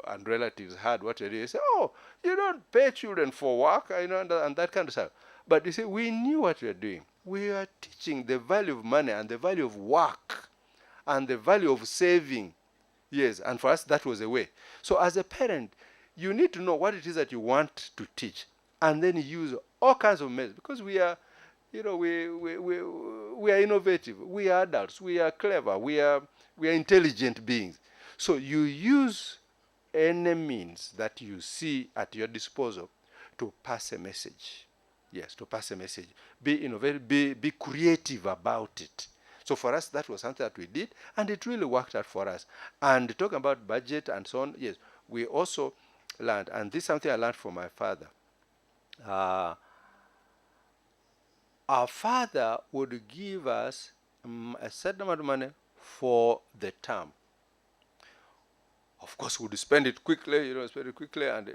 Speaker 4: and relatives had what they did. They said, oh, you don't pay children for work, and that kind of stuff. But you see, we knew what we were doing. We are teaching the value of money and the value of work and the value of saving. Yes, and for us, that was a way. So as a parent, you need to know what it is that you want to teach, and then use all kinds of methods, because we are, we are innovative. We are adults. We are clever. We are intelligent beings. So you use any means that you see at your disposal to pass a message. Yes, to pass a message. Be innovative. Be creative about it. So for us, that was something that we did, and it really worked out for us. And talking about budget and so on, yes, we also learned, and this is something I learned from my father. Our father would give us a certain amount of money for the term. Of course, we would spend it quickly, and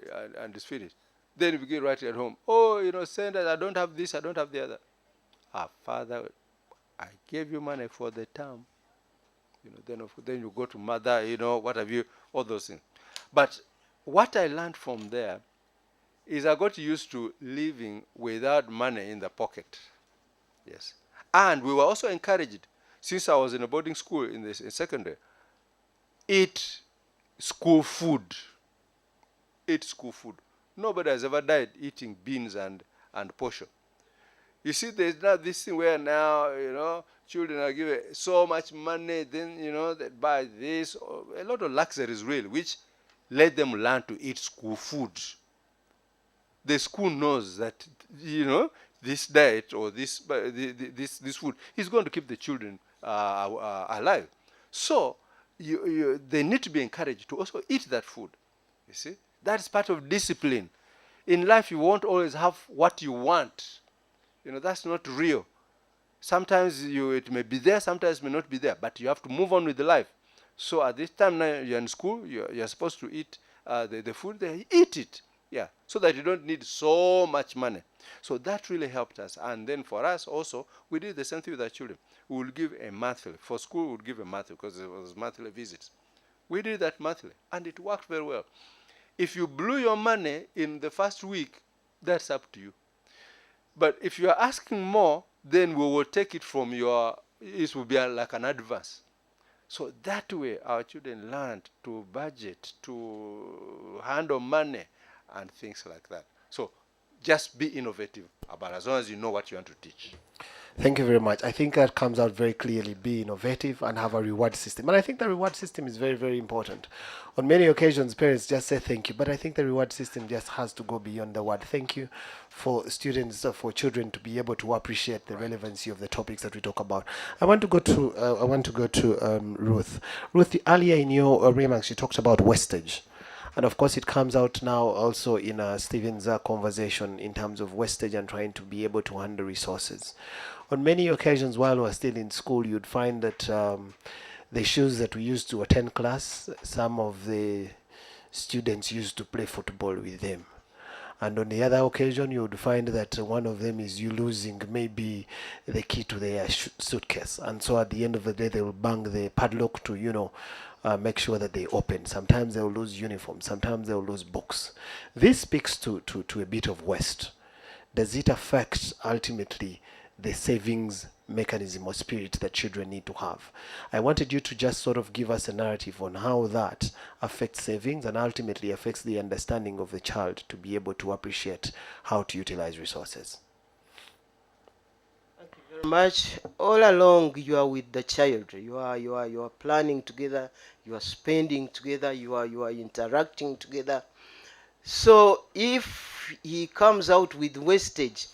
Speaker 4: it's finished. Then we begin writing at home. Oh, send us, I don't have this, I don't have the other. Our father, I gave you money for the term. Then you go to mother, what have you, all those things. But what I learned from there is I got used to living without money in the pocket. Yes. And we were also encouraged, since I was in a boarding school in secondary, eat school food. Eat school food. Nobody has ever died eating beans and posho. You see, there's now this thing where now, children are given so much money, then, they buy this, a lot of luxuries really, which let them learn to eat school food. The school knows that, this diet or this food is going to keep the children alive. So they need to be encouraged to also eat that food. You see, that's part of discipline. In life, you won't always have what you want. That's not real. Sometimes it may be there, sometimes it may not be there, but you have to move on with the life. So at this time now you're in school, you're supposed to eat the food there, eat it. Yeah, so that you don't need so much money. So that really helped us. And then for us also, we did the same thing with our children. We would give a monthly. For school, we would give a monthly because it was monthly visits. We did that monthly, and it worked very well. If you blew your money in the first week, that's up to you. But if you are asking more, then we will take it from it will be like an advance. So that way, our children learned to budget, to handle money, and things like that. So just be innovative about as long as you know what you want to teach.
Speaker 2: Thank you very much. I think that comes out very clearly. Be innovative and have a reward system. And I think the reward system is very, very important. On many occasions, parents just say thank you, but I think the reward system just has to go beyond the word thank you for students, for children to be able to appreciate the relevancy of the topics that we talk about. I want to go to Ruth. Ruth, earlier in your remarks, you talked about wastage. And of course, it comes out now also in Stephen's conversation in terms of wastage and trying to be able to handle resources. On many occasions, while we're still in school, you'd find that the shoes that we used to attend class, some of the students used to play football with them. And on the other occasion, you would find that one of them is you losing maybe the key to their suitcase. And so at the end of the day, they will bang the padlock to, make sure that they open. Sometimes they'll lose uniforms. Sometimes they'll lose books. This speaks to a bit of waste. Does it affect ultimately the savings mechanism or spirit that children need to have? I wanted you to just sort of give us a narrative on how that affects savings and ultimately affects the understanding of the child to be able to appreciate how to utilize resources.
Speaker 3: Thank you very much. All along, you are with the child. You are planning together. You are spending together. You are interacting together. So if he comes out with wastage,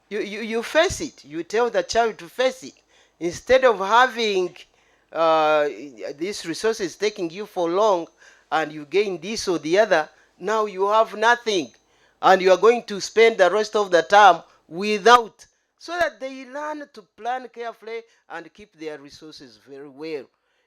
Speaker 3: you face it. You tell the child to face it. Instead of having uh, these resources taking you for long and you gain this or the other, now you have nothing. And you are going to spend the rest of the term without. So that they learn to plan carefully and keep their resources very well.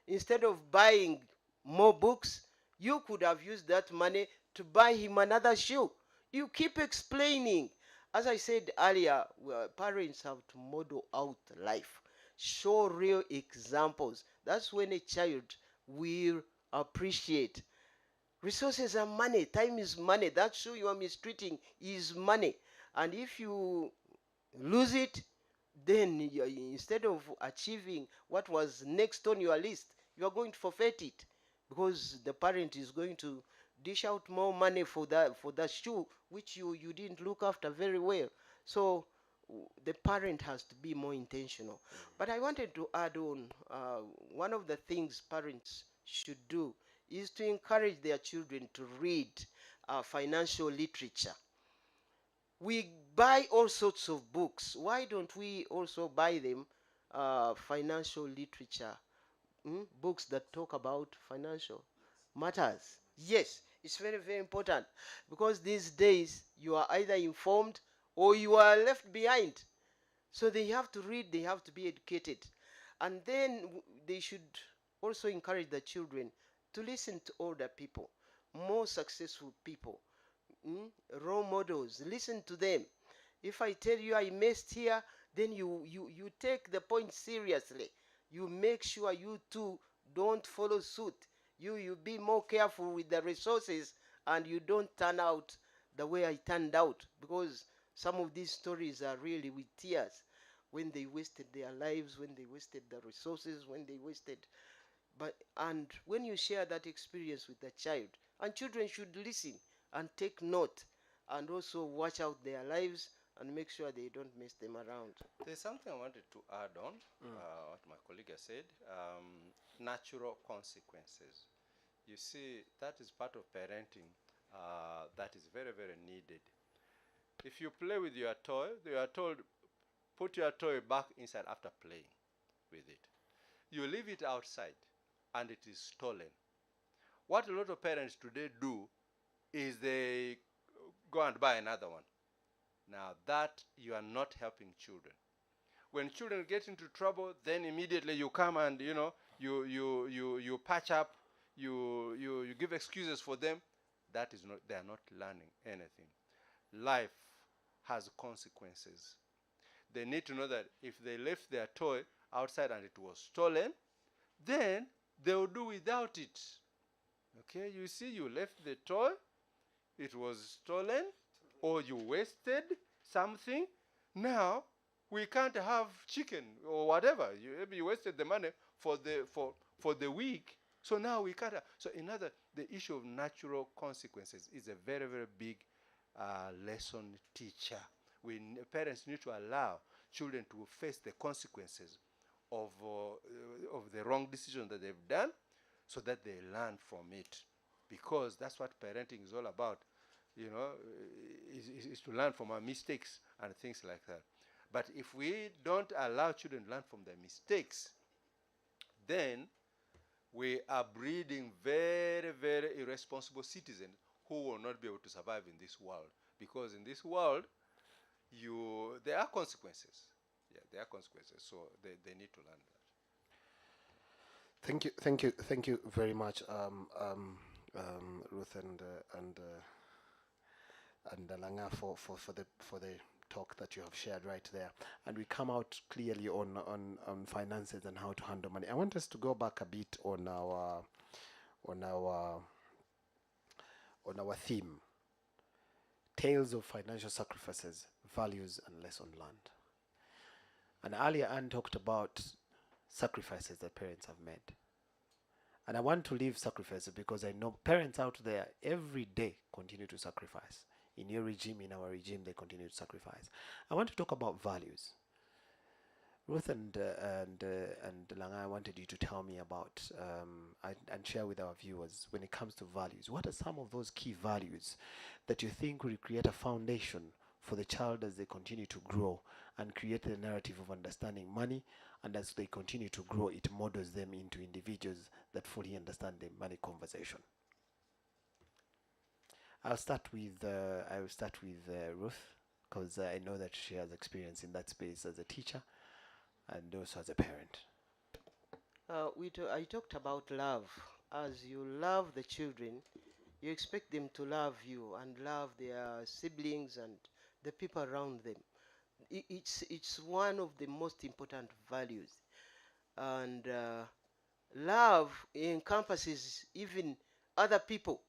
Speaker 3: Instead of buying more books, you could have used that money to buy him another shoe. You keep explaining. As I said earlier, well, parents have to model out life, show real examples. That's when a child will appreciate. Resources are money, time is money. That shoe you are mistreating is money. And if you lose it, then instead of achieving what was next on your list, you are going to forfeit it because the parent is going to dish out more money for that shoe which you didn't look after very well. So the parent has to be more intentional. But I wanted to add on one of the things parents should do is to encourage their children to read financial literature. We buy all sorts of books. Why don't we also buy them financial literature, books that talk about financial matters? Yes, it's very, very important because these days you are either informed or you are left behind. So they have to read, they have to be educated. And then they should also encourage the children to listen to older people, more successful people, role models. Listen to them. If I tell you I missed here, then you take the point seriously. You make sure you too don't follow suit. You be more careful with the resources and you don't turn out the way I turned out, because some of these stories are really with tears, when they wasted their lives, when they wasted the resources, when they wasted. But and when you share that experience with the child, and children should listen and take note and also watch out their lives and make sure they don't mess them around.
Speaker 4: There's something I wanted to add on what my colleague has said. Natural consequences. You see, that is part of parenting that is very, very needed. If you play with your toy, you are told, put your toy back inside after playing with it. You leave it outside and it is stolen. What a lot of parents today do is they go and buy another one. Now that you are not helping children. When children get into trouble, then immediately you come and you patch up, you give excuses for them. That is not, they are not learning anything. Life has consequences. They need to know that if they left their toy outside and it was stolen, then they will do without it. Okay, you see, you left the toy, it was stolen, or you wasted something. Now we can't have chicken or whatever. Maybe you wasted the money for the week. So now we can't. So another, the issue of natural consequences is a very, very big lesson teacher. Parents need to allow children to face the consequences of the wrong decision that they've done, so that they learn from it, because that's what parenting is all about, you know, is to learn from our mistakes and things like that. But if we don't allow children to learn from their mistakes, then we are breeding very, very irresponsible citizens who will not be able to survive in this world. Because in this world, there are consequences. Yeah, there are consequences. So they need to learn that.
Speaker 2: Thank you very much, Ruth and Langa for the talk that you have shared right there. And we come out clearly on finances and how to handle money. I want us to go back a bit on on our our theme: tales of financial sacrifices, values, and lesson learned. And earlier Anne talked about sacrifices that parents have made. And I want to leave sacrifices because I know parents out there every day continue to sacrifice. In your regime, in our regime, they continue to sacrifice. I want to talk about values. Ruth and Langa, I wanted you to tell me about and share with our viewers when it comes to values. What are some of those key values that you think will create a foundation for the child as they continue to grow and create the narrative of understanding money, and as they continue to grow, it models them into individuals that fully understand the money conversation? I will start with Ruth, because I know that she has experience in that space as a teacher and also as a parent.
Speaker 3: I talked about love. As you love the children, you expect them to love you and love their siblings and the people around them. It's one of the most important values. And love encompasses even other people.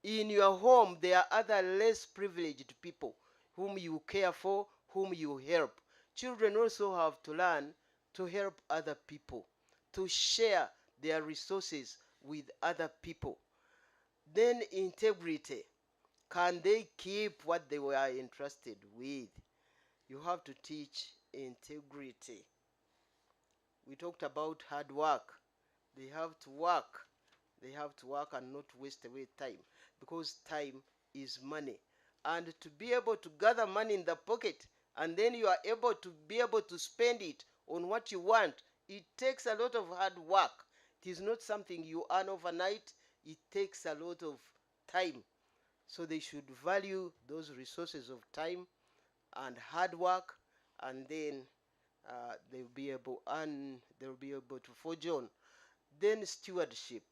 Speaker 3: In your home, there are other less privileged people whom you care for, whom you help. Children also have to learn to help other people, to share their resources with other people. Then integrity. Can they keep what they were entrusted with? You have to teach integrity. We talked about hard work. They have to work. They have to work and not waste away time, because time is money. And to be able to gather money in the pocket and then you are able to be able to spend it on what you want, it takes a lot of hard work. It is not something you earn overnight. It takes a lot of time. So they should value those resources of time and hard work, and then they'll be able to forge on. Then stewardship.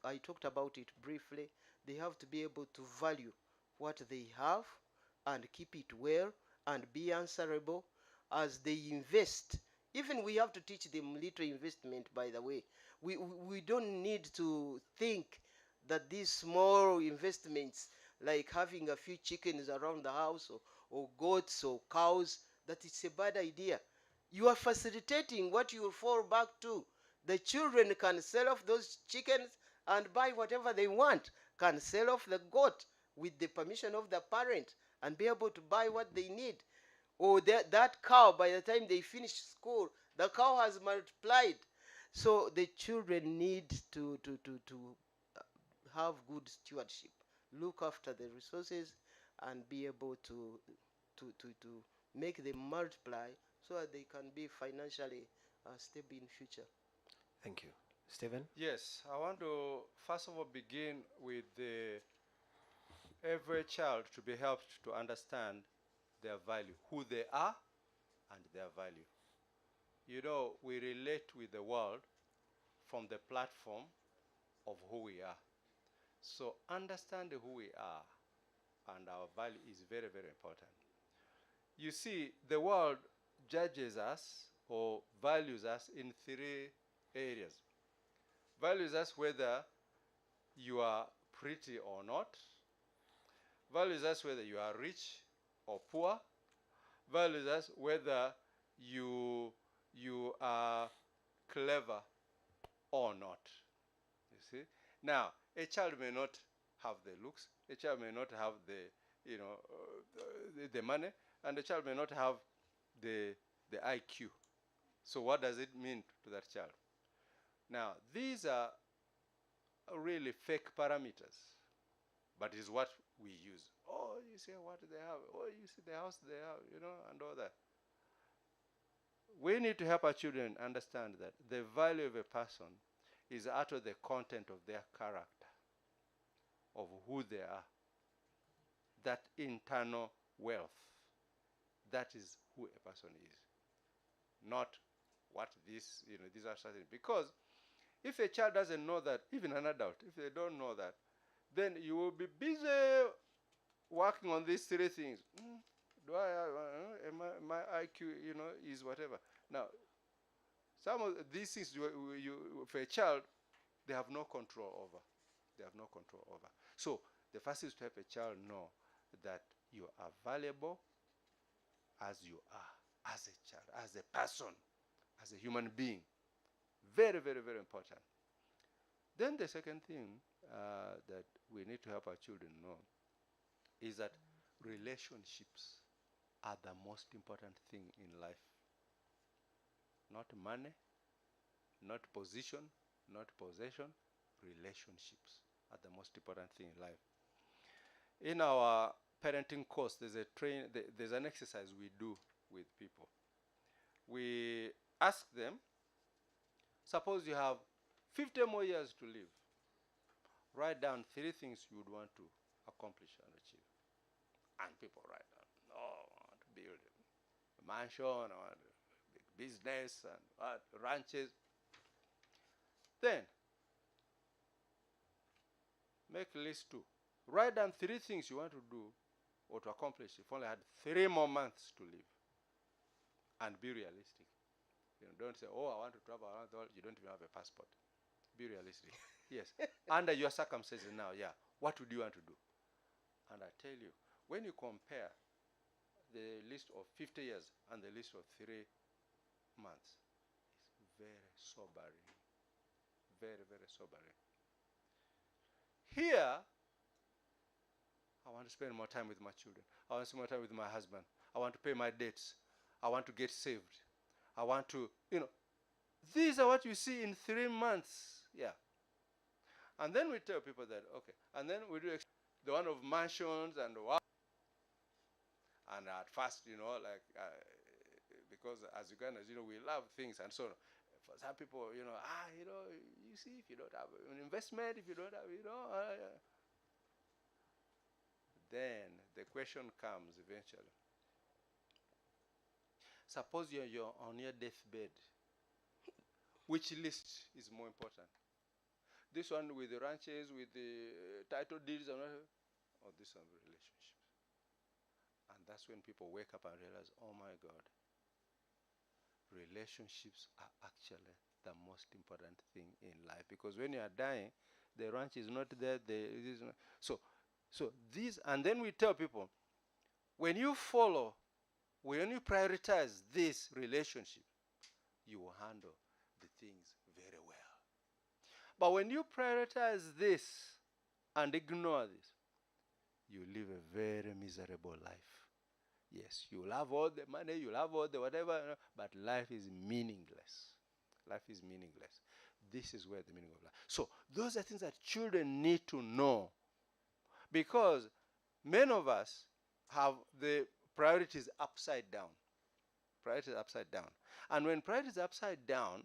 Speaker 3: I talked about it briefly. They have to be able to value what they have and keep it well and be answerable as they invest. Even we have to teach them little investment, by the way. We don't need to think that these small investments, like having a few chickens around the house, or goats or cows, that it's a bad idea. You are facilitating what you will fall back to. The children can sell off those chickens and buy whatever they want, can sell off the goat with the permission of the parent and be able to buy what they need. Or that cow, by the time they finish school, the cow has multiplied. So the children need to have good stewardship, look after the resources, and be able to make them multiply so that they can be financially stable in future.
Speaker 2: Thank you. Stephen?
Speaker 4: Yes, I want to first of all begin with every child to be helped to understand their value, who they are and their value. You know, we relate with the world from the platform of who we are. So understanding who we are and our value is very, very important. You see, the world judges us or values us in three areas. Values us whether you are pretty or not. Values us whether you are rich or poor. Values us whether you are clever or not. You see? Now, a child may not have the looks. A child may not have the money. and the child may not have the IQ. So what does it mean to that child? Now, these are really fake parameters, but it's what we use. Oh, you see what they have. Oh, you see the house they have, and all that. We need to help our children understand that the value of a person is out of the content of their character, of who they are. That internal wealth, that is who a person is, not what these are certain. Because if a child doesn't know that, even an adult, if they don't know that, then you will be busy working on these three things. Do I have my IQ, is whatever. Now, some of these things for a child, they have no control over. They have no control over. So the first is to help a child know that you are valuable as you are, as a child, as a person, as a human being. Very, very, very important. Then the second thing that we need to help our children know is that relationships are the most important thing in life. Not money, not position, not possession. Relationships are the most important thing in life. In our parenting course, there's an exercise we do with people. We ask them, suppose you have 50 more years to live. Write down 3 things you would want to accomplish and achieve. And people write down, I want to build a mansion, I want a big business, and ranches. Then, make a list 2. Write down 3 things you want to do or to accomplish if only had 3 more months to live. And be realistic. Don't say, I want to travel around the world. You don't even have a passport. Be realistic. Yes. Under your circumstances now, what would you want to do? And I tell you, when you compare the list of 50 years and the list of 3 months, it's very sobering. Very, very sobering. Here, I want to spend more time with my children. I want to spend more time with my husband. I want to pay my debts. I want to get saved. I want to, these are what you see in 3 months. Yeah. And then we tell people that, okay. And then we do the one of mansions and wow. And at first, because as Ugandans, we love things and so on. For some people, you see, if you don't have an investment, if you don't have, then the question comes eventually. Suppose you're on your deathbed. Which list is more important? This one with the ranches, with the title deeds, or this one with relationships? And that's when people wake up and realize, oh my God, relationships are actually the most important thing in life. Because when you are dying, the ranch is not there. So these, and then we tell people, when you prioritize this relationship, you will handle the things very well. But when you prioritize this and ignore this, you live a very miserable life. Yes, you'll have all the money, you'll have all the whatever, but life is meaningless. Life is meaningless. This is where the meaning of life. So those are things that children need to know, because many of us have the priorities upside down. Priorities upside down. And when priorities are upside down,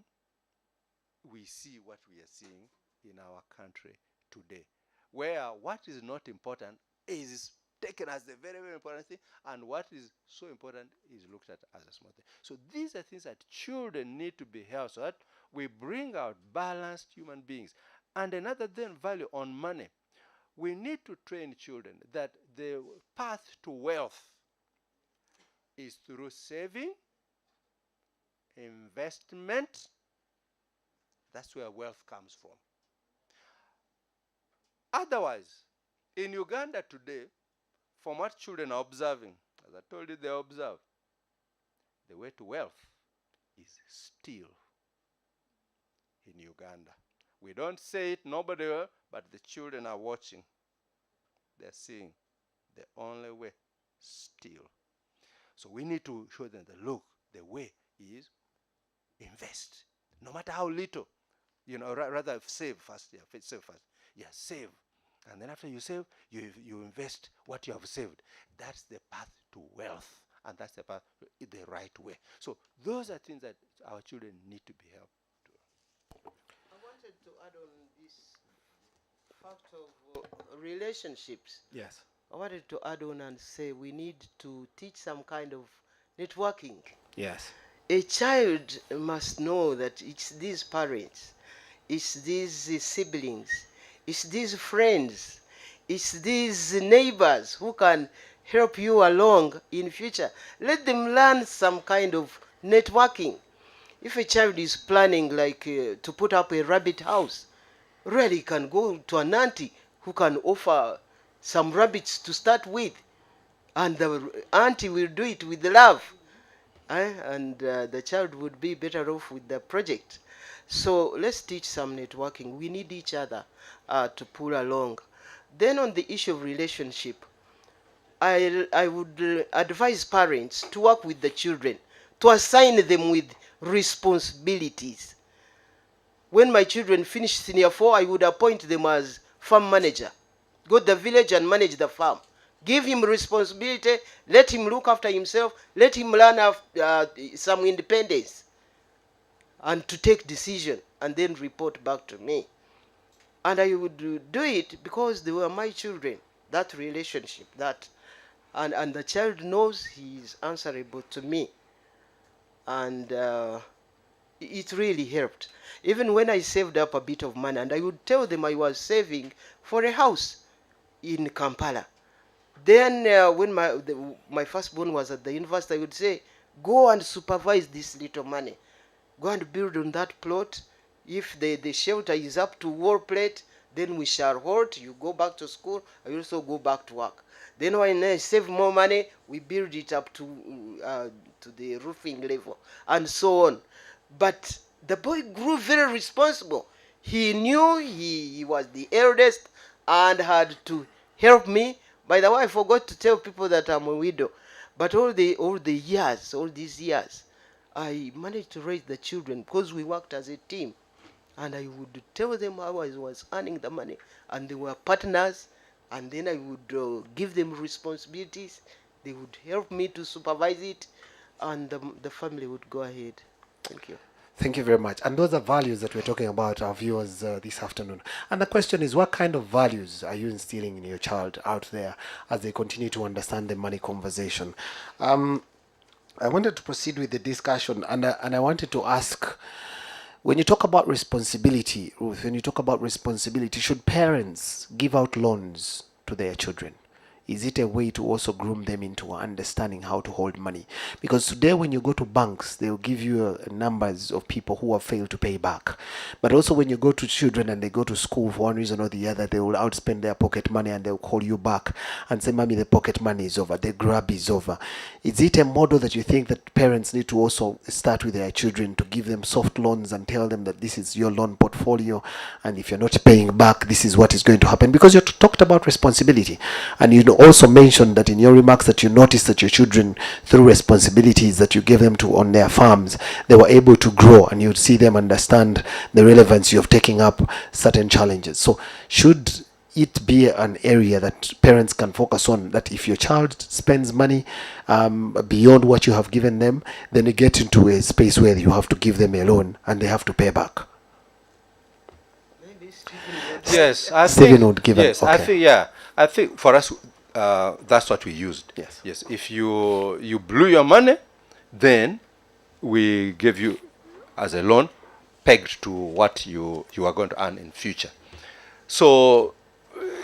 Speaker 4: we see what we are seeing in our country today, where what is not important is taken as the very, very important thing, and what is so important is looked at as a small thing. So these are things that children need to be held, so that we bring out balanced human beings. And another then value on money. We need to train children that the path to wealth is through saving, investment. That's where wealth comes from. Otherwise, in Uganda today, from what children are observing, as I told you, they observe, the way to wealth is steal in Uganda. We don't say it, nobody will, but the children are watching. They're seeing the only way, steal. So we need to show them that, look, the way is invest, no matter how little. Rather save first. Yeah, save first. Yeah, save, and then after you save, you invest what you have saved. That's the path to wealth, and that's the path the right way. So those are things that our children need to be helped.
Speaker 3: I wanted to add on this fact of relationships.
Speaker 2: Yes.
Speaker 3: I wanted to add on and say we need to teach some kind of networking.
Speaker 2: Yes.
Speaker 3: A child must know that it's these parents, it's these siblings, it's these friends, it's these neighbors who can help you along in future. Let them learn some kind of networking. If a child is planning to put up a rabbit house, really can go to an auntie who can offer some rabbits to start with, and the auntie will do it with love, and the child would be better off with the project. So let's teach some networking. We need each other to pull along. Then on the issue of relationship, I would advise parents to work with the children, to assign them with responsibilities. When my children finish senior 4, I would appoint them as farm manager. Go to the village and manage the farm. Give him responsibility. Let him look after himself. Let him learn some independence and to take decision, and then report back to me. And I would do it because they were my children. That relationship, and the child knows he is answerable to me, and it really helped. Even when I saved up a bit of money, and I would tell them I was saving for a house in Kampala. Then when my firstborn was at the university, I would say, go and supervise this little money. Go and build on that plot. If the shelter is up to wall plate, then we shall halt. You go back to school. I also go back to work. Then when I save more money, we build it up to the roofing level, and so on. But the boy grew very responsible. He knew he was the eldest and had to help me. By the way, I forgot to tell people that I'm a widow. But all these years, I managed to raise the children because we worked as a team. And I would tell them how I was earning the money, and they were partners. And then I would give them responsibilities. They would help me to supervise it, and the family would go ahead. Thank you.
Speaker 2: Thank you very much. And those are values that we're talking about, our viewers, this afternoon. And the question is, what kind of values are you instilling in your child out there as they continue to understand the money conversation? I wanted to proceed with the discussion, and I wanted to ask, when you talk about responsibility, Ruth, when you talk about responsibility, should parents give out loans to their children? Is it a way to also groom them into understanding how to hold money? Because today when you go to banks, they'll give you numbers of people who have failed to pay back. But also when you go to children and they go to school for one reason or the other, they will outspend their pocket money and they'll call you back and say, Mommy, the pocket money is over, the grab is over. Is it a model that you think that parents need to also start with their children, to give them soft loans and tell them that this is your loan portfolio, and if you're not paying back, this is what is going to happen? Because you talked about responsibility, and you also mentioned that in your remarks that you noticed that your children, through responsibilities that you gave them to on their farms, they were able to grow, and you'd see them understand the relevancy of taking up certain challenges. So should it be an area that parents can focus on, that if your child spends money beyond what you have given them, then you get into a space where you have to give them a loan and they have to pay back?
Speaker 3: Maybe Stephen
Speaker 4: Yes, I
Speaker 2: Stephen
Speaker 4: think.
Speaker 2: would give
Speaker 4: Yes,
Speaker 2: an,
Speaker 4: I
Speaker 2: okay.
Speaker 4: think. Yeah, I think for us, that's what we used.
Speaker 2: Yes.
Speaker 4: Yes. If you blew your money, then we give you as a loan, pegged to what you are going to earn in future. So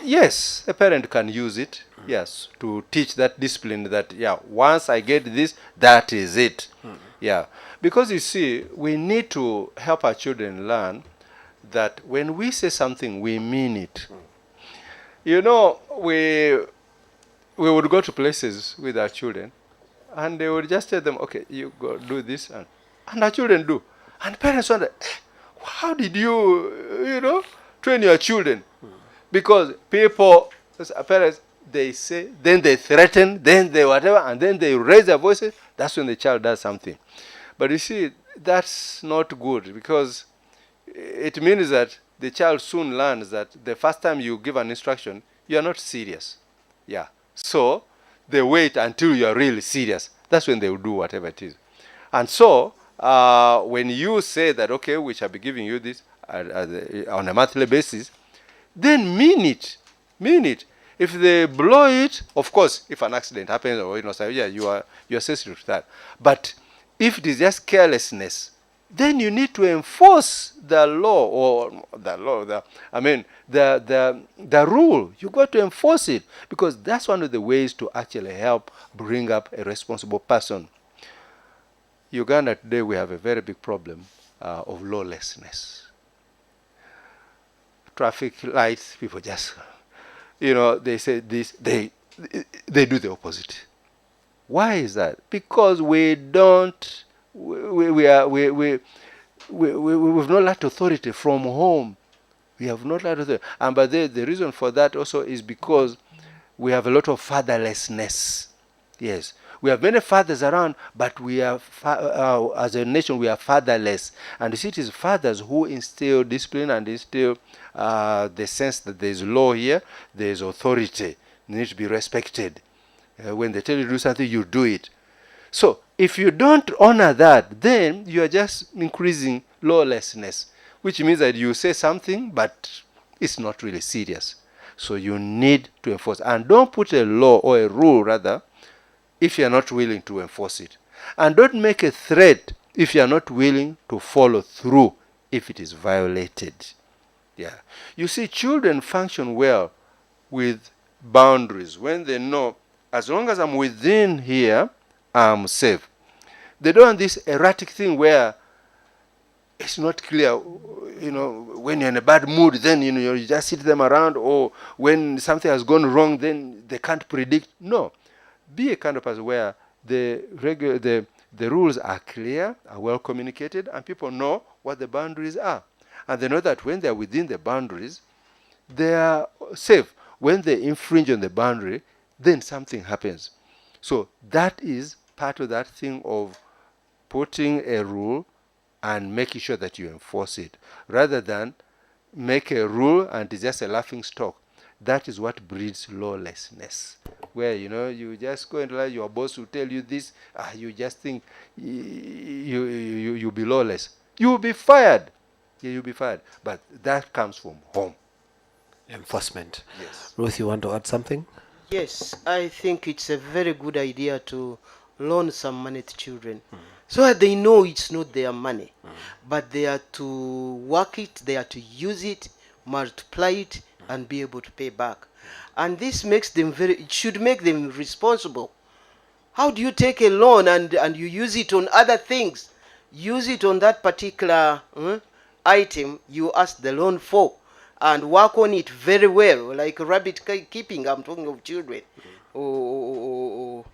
Speaker 4: yes, a parent can use it. Yes, to teach that discipline. That, yeah, once I get this, that is it. Yeah, because you see, we need to help our children learn that when we say something, we mean it. You know, we would go to places with our children, and they would just tell them, okay, you go do this, and our children do. And parents wonder, how did you, train your children? Because people, as parents, they say, then they threaten, then they whatever, and then they raise their voices. That's when the child does something. But you see, that's not good, because it means that the child soon learns that the first time you give an instruction, you are not serious. Yeah. So they wait until you are really serious. That's when they will do whatever it is. And so when you say that, okay, we shall be giving you this on a monthly basis, then mean it. Mean it. If they blow it, of course, if an accident happens, or say, yeah, you're sensitive to that. But if it is just carelessness, then you need to enforce the law, or the rule. You got to enforce it, because that's one of the ways to actually help bring up a responsible person. Uganda today, we have a very big problem of lawlessness. Traffic lights, people just, they say this, they do the opposite. Why is that? Because we've not lacked authority from home. We have not lacked authority. And but the reason for that also is because we have a lot of fatherlessness. Yes. We have many fathers around, but we are, as a nation, we are fatherless. And you see, it is fathers who instill discipline and instill the sense that there is law here, there is authority, needs to be respected. When they tell you to do something, you do it. So if you don't honor that, then you are just increasing lawlessness, which means that you say something, but it's not really serious. So you need to enforce. And don't put a law, or a rule rather, if you are not willing to enforce it. And don't make a threat if you are not willing to follow through if it is violated. Yeah. You see, children function well with boundaries when they know, as long as I'm within here, I'm safe. They don't have this erratic thing where it's not clear, when you're in a bad mood, then, you just sit them around, or when something has gone wrong, then they can't predict. No. Be a kind of person where the rules are clear, are well communicated, and people know what the boundaries are. And they know that when they are within the boundaries, they are safe. When they infringe on the boundary, then something happens. So that is part of that thing of putting a rule and making sure that you enforce it, rather than make a rule and it's just a laughing stock. That is what breeds lawlessness, where you just go into life, your boss will tell you this, you just think you'll be lawless. You will be fired. Yeah, you'll be fired. But that comes from home.
Speaker 2: Enforcement.
Speaker 4: Yes.
Speaker 2: Ruth, you want to add something?
Speaker 3: Yes, I think it's a very good idea to loan some money to children, so that they know it's not their money, but they are to work it, they are to use it, multiply it, and be able to pay back. And this makes them it should make them responsible. How do you take a loan and you use it on other things? Use it on that particular item you asked the loan for, and work on it very well, like rabbit keeping. I'm talking of children, or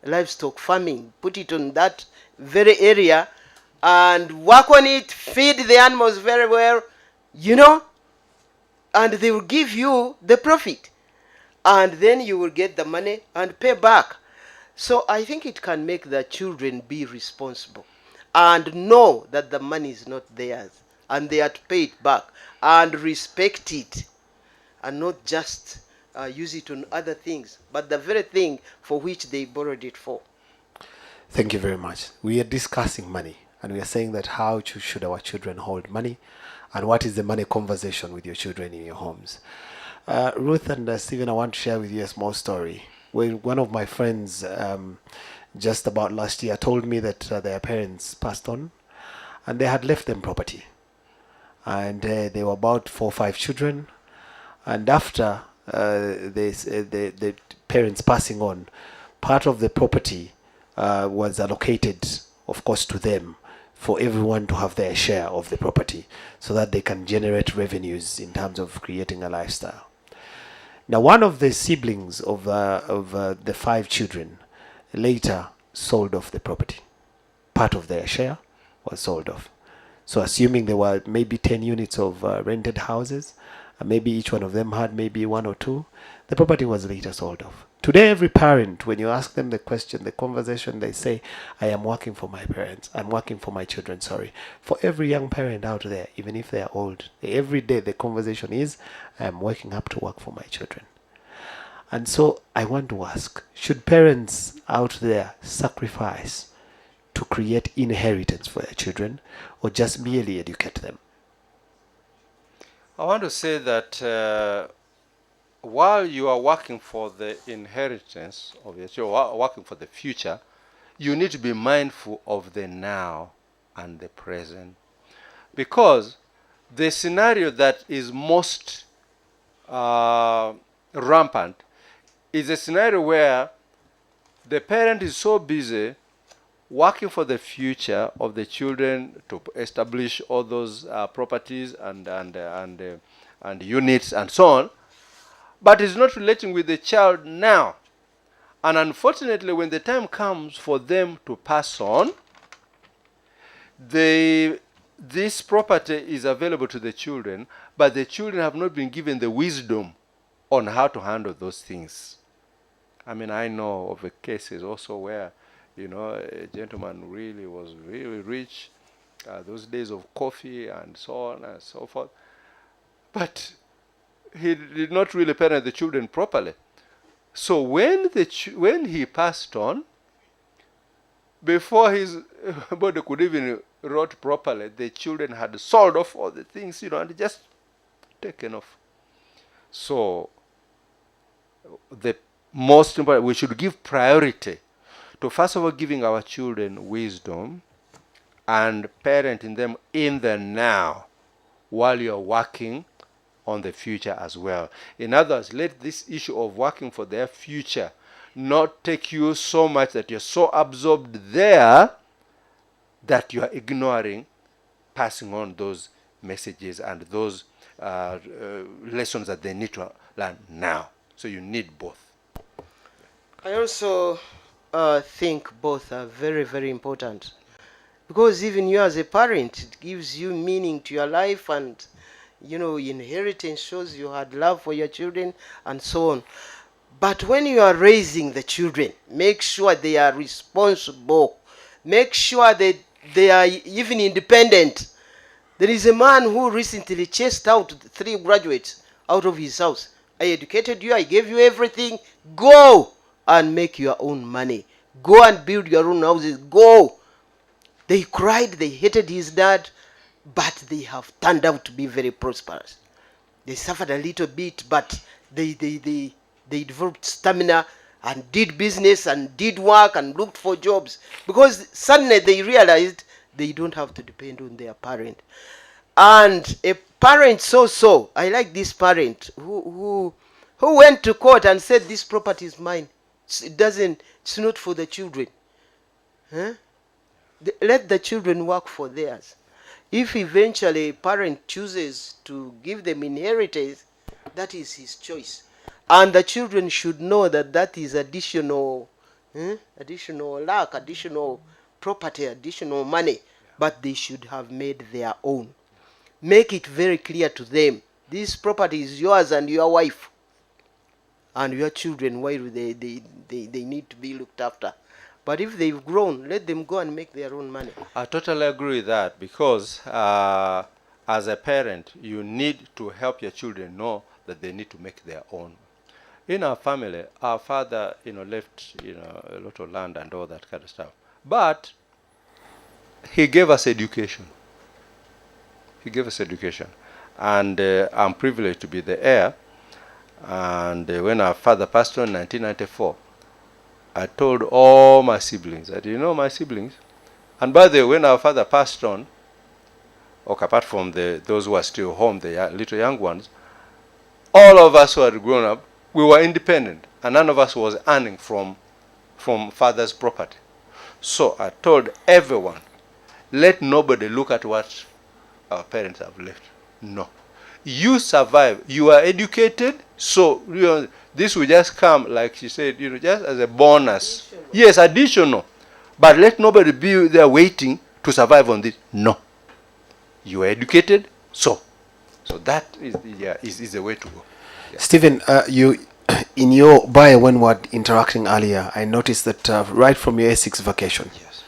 Speaker 3: livestock farming. Put it on that very area and work on it, feed the animals very well, and they will give you the profit, and then you will get the money and pay back. So I think it can make the children be responsible and know that the money is not theirs, and they are to pay it back and respect it, and not just use it on other things, but the very thing for which they borrowed it for.
Speaker 2: Thank you very much. We are discussing money, and we are saying that how should our children hold money, and what is the money conversation with your children in your homes. Ruth and Stephen, I want to share with you a small story. When one of my friends, just about last year, told me that their parents passed on, and they had left them property, and they were about 4 or 5 children, and after the parents passing on, part of the property was allocated, of course, to them, for everyone to have their share of the property, so that they can generate revenues in terms of creating a lifestyle. Now, one of the siblings of the 5 children later sold off the property. Part of their share was sold off. So assuming there were maybe 10 units of rented houses, maybe each one of them had maybe one or two. The property was later sold off. Today, every parent, when you ask them the question, the conversation, they say, I am working for my parents. I'm working for my children, sorry. For every young parent out there, even if they are old, every day the conversation is, I am waking up to work for my children. And so I want to ask, should parents out there sacrifice to create inheritance for their children, or just merely educate them?
Speaker 4: I want to say that while you are working for the inheritance of your children, working for the future, you need to be mindful of the now and the present. Because the scenario that is most rampant is a scenario where the parent is so busy working for the future of the children to establish all those properties and units and so on, but is not relating with the child now. And unfortunately, when the time comes for them to pass on, this property is available to the children, but the children have not been given the wisdom on how to handle those things. I mean, I know of cases also where, a gentleman really was really rich, those days of coffee and so on and so forth, but he did not really parent the children properly. So when he passed on, before his body could even rot properly, the children had sold off all the things, and just taken off. So the most important, we should give priority to, first of all, giving our children wisdom and parenting them in the now while you're working on the future as well. In other words, let this issue of working for their future not take you so much that you're so absorbed there that you are ignoring passing on those messages and those lessons that they need to learn now. So you need both.
Speaker 3: I also think both are very, very important, because even you as a parent, it gives you meaning to your life, and inheritance shows you had love for your children and so on. But when you are raising the children, make sure they are responsible. Make sure that they are even independent. There is a man who recently chased out 3 graduates out of his house. I educated you, I gave you everything. Go and make your own money. Go and build your own houses. Go. They cried, they hated his dad, but they have turned out to be very prosperous. They suffered a little bit, but they developed stamina and did business and did work and looked for jobs, because suddenly they realized they don't have to depend on their parent. And a parent so I like this parent who went to court and said, this property is mine. It's not for the children. Huh? Let the children work for theirs. If eventually a parent chooses to give them inheritance, that is his choice. And the children should know that that is additional luck, additional property, additional money. But they should have made their own. Make it very clear to them, this property is yours and your wife and your children, while they need to be looked after. But if they've grown, let them go and make their own money.
Speaker 4: I totally agree with that, because as a parent, you need to help your children know that they need to make their own. In our family, our father, left, a lot of land and all that kind of stuff. But he gave us education. He gave us education. And I'm privileged to be the heir. And when our father passed on in 1994, I told all my siblings that, my siblings, and by the way, when our father passed on, apart from those who are still home, the little young ones, all of us who had grown up, we were independent, and none of us was earning from father's property. So I told everyone, let nobody look at what our parents have left. No. You survive. You are educated, so this will just come, like she said, just as a bonus. Additional. Yes, additional. But let nobody be there waiting to survive on this. No. You are educated, so So that is is the way to go. Yeah.
Speaker 2: Stephen, you in your bio when we were interacting earlier, I noticed that right from your S6 vacation,
Speaker 4: Yes.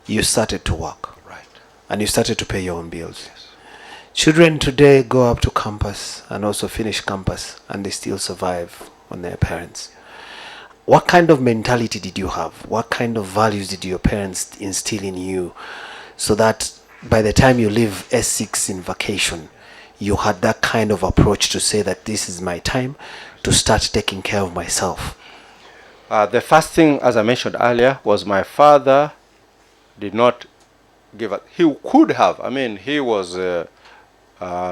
Speaker 2: you started to work
Speaker 4: Right.
Speaker 2: and you started to pay your own bills.
Speaker 4: Yes.
Speaker 2: Children today go up to campus and also finish campus and they still survive on their parents. What kind of mentality did you have? What kind of values did your parents instill in you so that by the time you leave S6 in vacation, you had that kind of approach to say that this is my time to start taking care of myself?
Speaker 4: The first thing, as I mentioned earlier, was my father did not give up. He could have. I mean, he was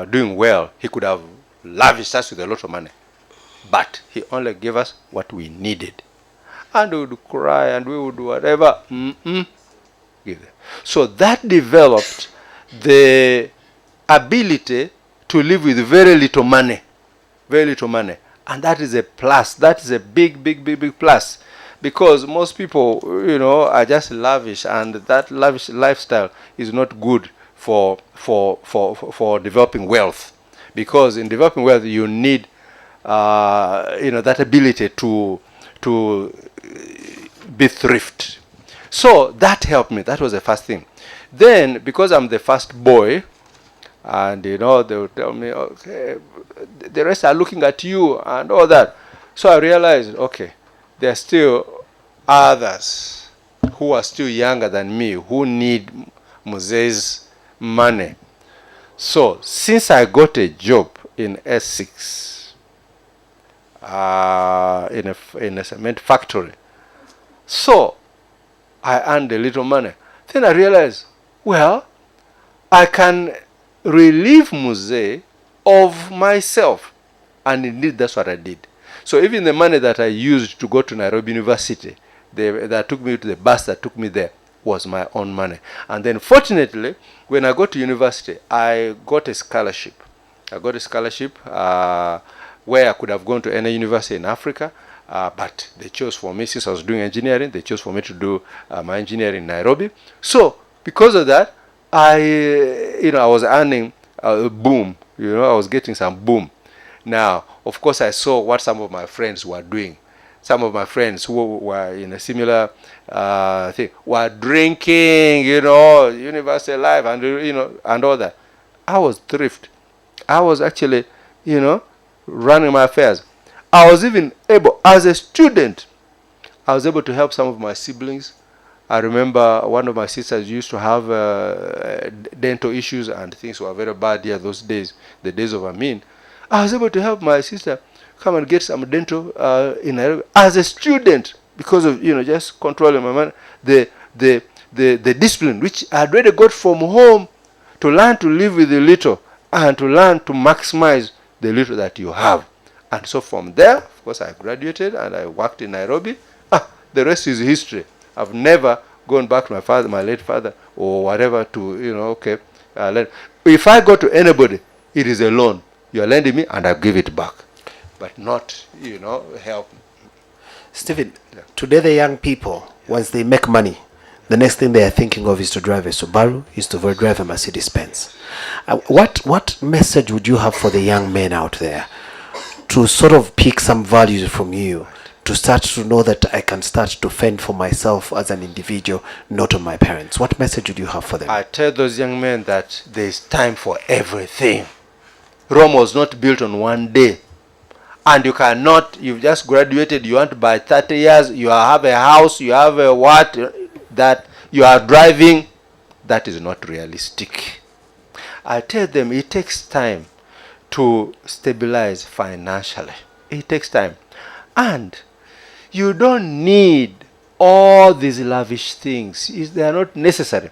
Speaker 4: doing well. He could have lavished us with a lot of money. But he only gave us what we needed. And we would cry and we would do whatever. Give them. So that developed the ability to live with very little money. Very little money. And that is a plus. That is a big, big, big, big plus. Because most people, are just lavish, and that lavish lifestyle is not good for developing wealth. Because in developing wealth, you need, that ability to be thrift. So that helped me. That was the first thing. Then, because I'm the first boy, and they will tell me, okay, the rest are looking at you and all that. So I realized, okay, there are still others who are still younger than me who need Muze's money. So since I got a job in S6, in a cement factory, so I earned a little money. Then I realized, well, I can relieve Muze of myself. And indeed, that's what I did. So even the money that I used to go to Nairobi University, that took me to the bus that took me there, was my own money. And then fortunately, when I got to university, I got a scholarship. I got a scholarship where I could have gone to any university in Africa, but they chose for me, since I was doing engineering, they chose for me to do my engineering in Nairobi. So because of that, I was earning boom. I was getting some boom. Now, of course, I saw what some of my friends were doing. Some of my friends who were in a similar thing were drinking, university life, and and all that. I was thrift. I was actually, running my affairs. I was even able, as a student, I was able to help some of my siblings. I remember one of my sisters used to have dental issues, and things were very bad here those days, the days of Amin. I was able to help my sister come and get some dental in Nairobi as a student, because of just controlling my money, the discipline which I had already got from home, to learn to live with the little and to learn to maximize the little that you have. And so from there, of course, I graduated and I worked in Nairobi. The rest is history. I've never gone back to my late father, or whatever, to lend. If I go to anybody, it is a loan. You are lending me, and I give it back, but not help.
Speaker 2: Stephen, today the young people, once they make money, the next thing they are thinking of is to drive a Subaru, is to drive a Mercedes Benz. What message would you have for the young men out there to sort of pick some values from you, to start to know that I can start to fend for myself as an individual, not on my parents? What message would you have for them?
Speaker 4: I tell those young men that there is time for everything. Rome was not built on one day. And you've just graduated, you want to buy 30 years, you have a house, you have a what, that you are driving. That is not realistic. I tell them it takes time to stabilize financially. It takes time. And you don't need all these lavish things. They are not necessary.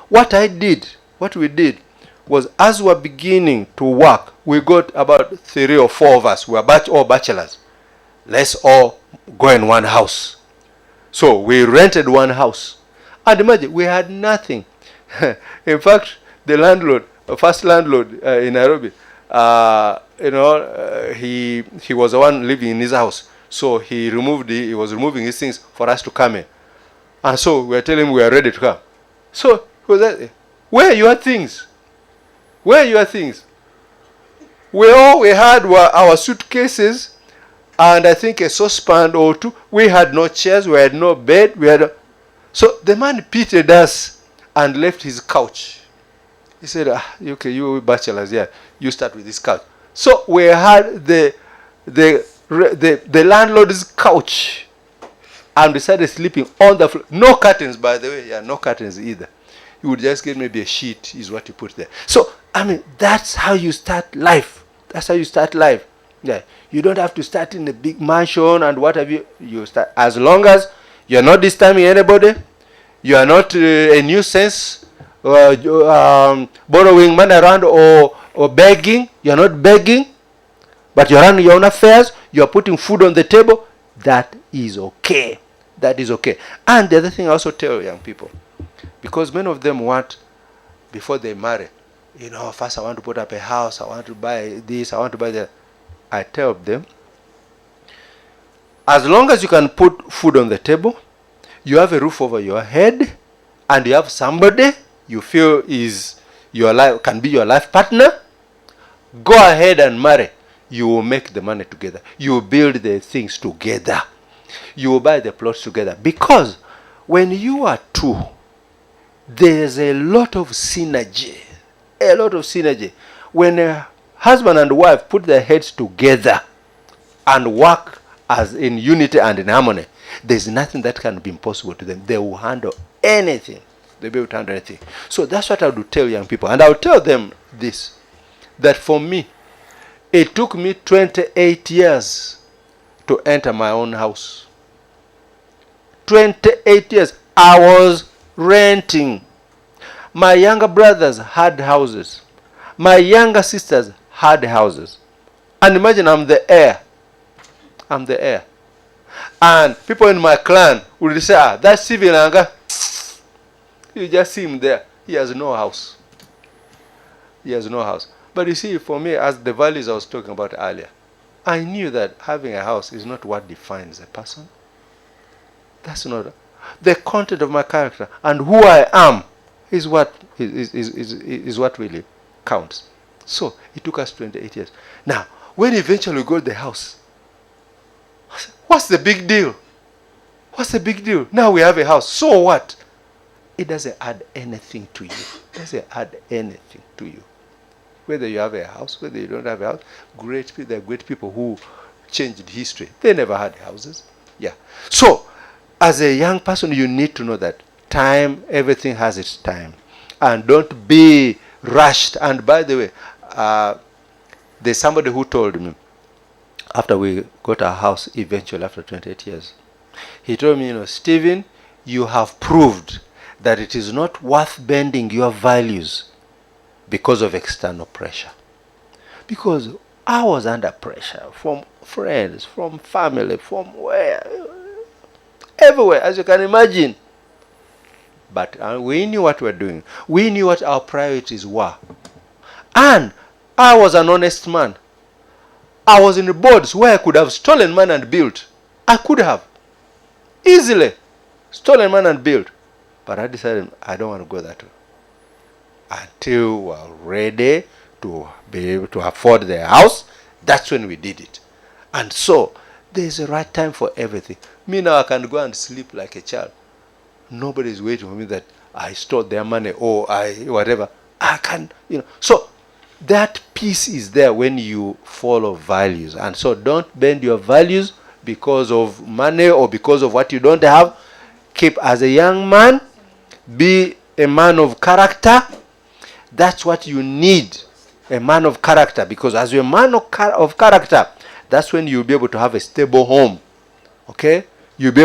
Speaker 4: What we did, was, as we were beginning to work, we got about 3 or 4 of us. We were all bachelors. Let's all go in one house. So we rented one house. And imagine, we had nothing. In fact, the first landlord in Nairobi, he was the one living in his house. So he was removing his things for us to come in. And so we were telling him we are ready to come. So he was like, where are your things? Where are your things? all we had were our suitcases and I think a saucepan or two. We had no chairs, we had no bed, so the man pitied us and left his couch. He said, okay, you bachelors, yeah, you start with this couch. So we had the landlord's couch, and we started sleeping on the floor. No curtains, by the way. Yeah, no curtains either. You would just get maybe a sheet is what you put there. So, I mean, that's how you start life. That's how you start life. Yeah. You don't have to start in a big mansion and what have you. You start, as long as you're not disturbing anybody, you are not a nuisance, borrowing money around or begging. You're not begging, but you're running your own affairs. You're putting food on the table. That is okay. That is okay. And the other thing I also tell young people, because many of them want, before they marry, first I want to put up a house, I want to buy this, I want to buy that. I tell them, as long as you can put food on the table, you have a roof over your head, and you have somebody you feel is your life, can be your life partner, go ahead and marry. You will make the money together. You will build the things together. You will buy the plots together. Because when you are two, there's a lot of synergy. A lot of synergy. When a husband and wife put their heads together and work as in unity and in harmony, there's nothing that can be impossible to them. They will handle anything. They'll be able to handle anything. So that's what I would tell young people. And I'll tell them this, that for me, it took me 28 years to enter my own house. 28 years. I was renting. My younger brothers had houses. My younger sisters had houses. And imagine I'm the heir. I'm the heir. And people in my clan would say, that's Sivilanga. You just see him there. He has no house. He has no house. But you see, for me, as the values I was talking about earlier, I knew that having a house is not what defines a person. That's not the content of my character, and who I am is what really counts. So it took us 28 years. Now, when eventually we got the house, what's the big deal? What's the big deal? Now we have a house. So what? It doesn't add anything to you. It doesn't add anything to you. Whether you have a house, whether you don't have a house, there are great people who changed history. They never had houses. Yeah. So, as a young person, you need to know that time, everything has its time. And don't be rushed. And by the way, there's somebody who told me, after we got our house eventually after 28 years, he told me, Stephen, you have proved that it is not worth bending your values because of external pressure. Because I was under pressure from friends, from family, from where, everywhere, as you can imagine. But we knew what we were doing. We knew what our priorities were. And I was an honest man. I was in the boards where I could have stolen money and built. I could have easily stolen money and built. But I decided I don't want to go that way. Until we were ready to be able to afford the house, that's when we did it. And so, there's a right time for everything. Me now, I can go and sleep like a child. Nobody is waiting for me that I stole their money or whatever. I can, So, that peace is there when you follow values. And so, don't bend your values because of money or because of what you don't have. Keep as a young man, be a man of character. That's what you need, a man of character. Because as you're a man of character, that's when you'll be able to have a stable home. Okay? You'll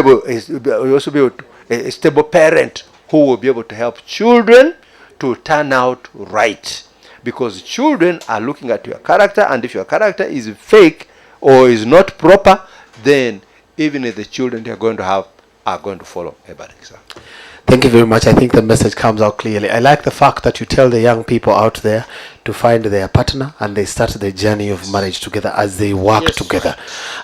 Speaker 4: also be able to, a stable parent who will be able to help children to turn out right. Because children are looking at your character, and if your character is fake or is not proper, then even if the children you're going to have are going to follow a bad example.
Speaker 2: Thank you very much. I think the message comes out clearly. I like the fact that you tell the young people out there to find their partner and they start the journey of marriage together as they work
Speaker 3: Yes.
Speaker 2: together.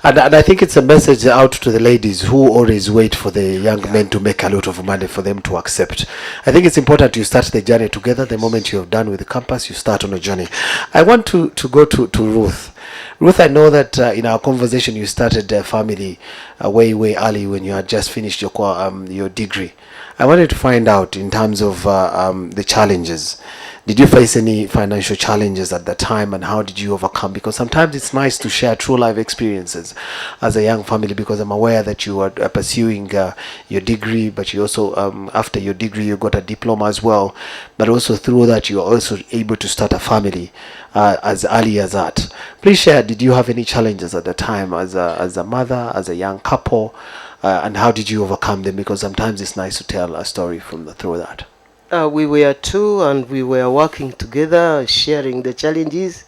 Speaker 2: And I think it's a message out to the ladies who always wait for the young men to make a lot of money for them to accept. I think it's important you start the journey together. The moment you have done with the campus, you start on a journey. I want to go to Ruth. Ruth, I know that in our conversation you started a family way early when you had just finished your degree. I wanted to find out in terms of the challenges. Did you face any financial challenges at the time, and how did you overcome? Because sometimes it's nice to share true life experiences as a young family, because I'm aware that you are pursuing your degree, but you also, after your degree, you got a diploma as well. But also through that, you are also able to start a family as early as that. Please share, did you have any challenges at the time as a mother, as a young couple? And how did you overcome them? Because sometimes it's nice to tell a story through that.
Speaker 3: We were two and we were working together, sharing the challenges.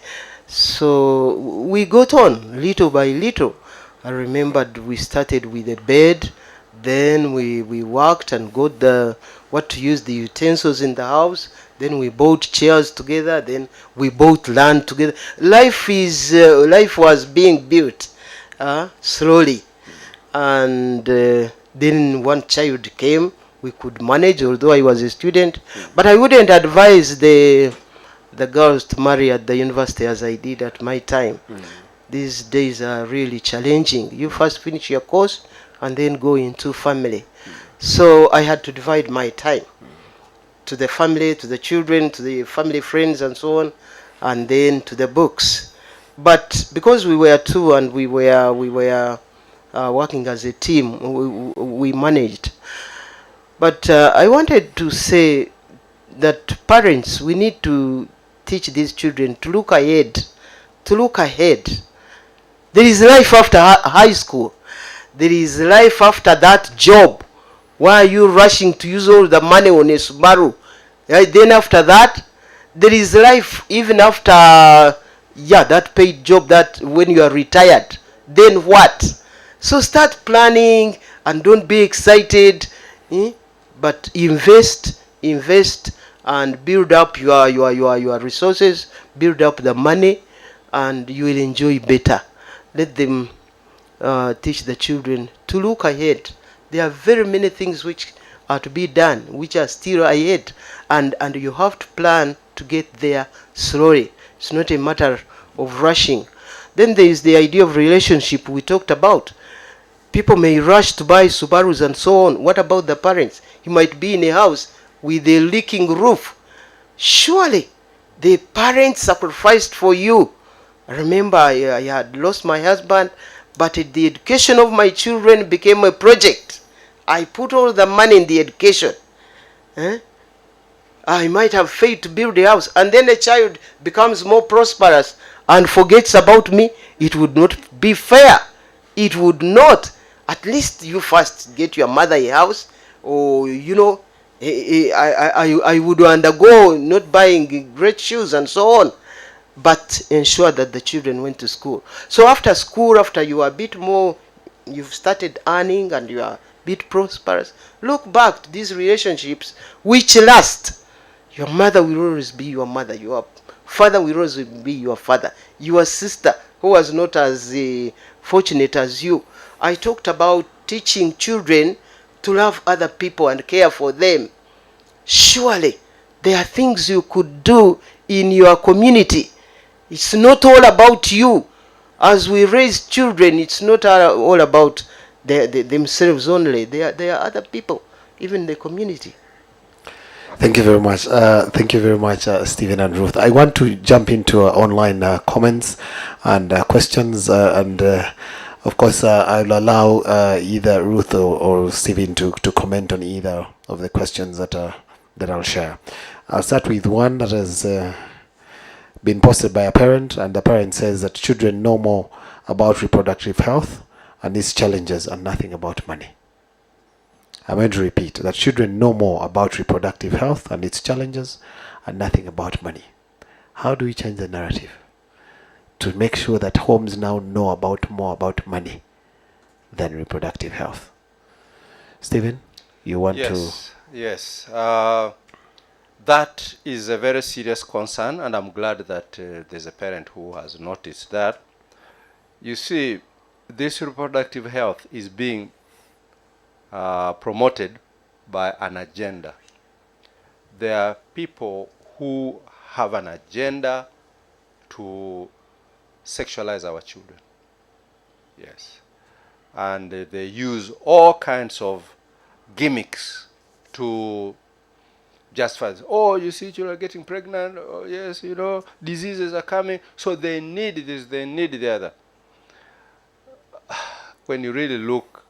Speaker 3: So we got on little by little. I remembered we started with a bed, then we worked and got what to use the utensils in the house. Then we bought chairs together. Then we bought land together. Life was being built slowly, and then one child came. We could manage, although I was a student, but I wouldn't advise the girls to marry at the university as I did at my time. These days are really challenging. You first finish your course and then go into family. So I had to divide my time to the family, to the children, to the family friends and so on, and then to the books. But because we were two and we were working as a team, we managed. But I wanted to say that parents, we need to teach these children to look ahead. To look ahead. There is life after high school. There is life after that job. Why are you rushing to use all the money on a Subaru? Then after that, there is life even after that paid job, that when you are retired. Then what? So start planning and don't be excited. But invest and build up your resources, build up the money, and you will enjoy better. Let them teach the children to look ahead. There are very many things which are to be done, which are still ahead, and you have to plan to get there slowly. It's not a matter of rushing. Then there is the idea of relationship we talked about. People may rush to buy Subarus and so on. What about the parents? He might be in a house with a leaking roof. Surely the parents sacrificed for you. I remember I had lost my husband, but the education of my children became a project. I put all the money in the education. I might have failed to build a house, and then a child becomes more prosperous and forgets about me. It would not be fair. It would not. At least you first get your mother a house, or I would undergo not buying great shoes and so on, but ensure that the children went to school. So after school, after you are a bit more, you've started earning and you are a bit prosperous, look back to these relationships which last. Your mother will always be your mother. Your father will always be your father. Your sister, who was not as fortunate as you. I talked about teaching children to love other people and care for them. Surely there are things you could do in your community. It's not all about you. As we raise children, it's not all about themselves only. There are other people, even the community.
Speaker 2: Thank you very much. Thank you very much, Stephen and Ruth. I want to jump into online comments and questions, and of course, I'll allow either Ruth or Stephen to comment on either of the questions that I'll share. I'll start with one that has been posted by a parent, and the parent says that children know more about reproductive health and its challenges and nothing about money. I'm going to repeat that children know more about reproductive health and its challenges and nothing about money. How do we change the narrative to make sure that homes now know more about money than reproductive health? Stephen, you want to...
Speaker 4: Yes, Yes, that is a very serious concern, and I'm glad that there's a parent who has noticed that. You see, this reproductive health is being promoted by an agenda. There are people who have an agenda to sexualize our children. Yes. And they use all kinds of gimmicks to justify, oh, you see, children are getting pregnant, oh, yes, you know, diseases are coming, so they need this, they need the other. When you really look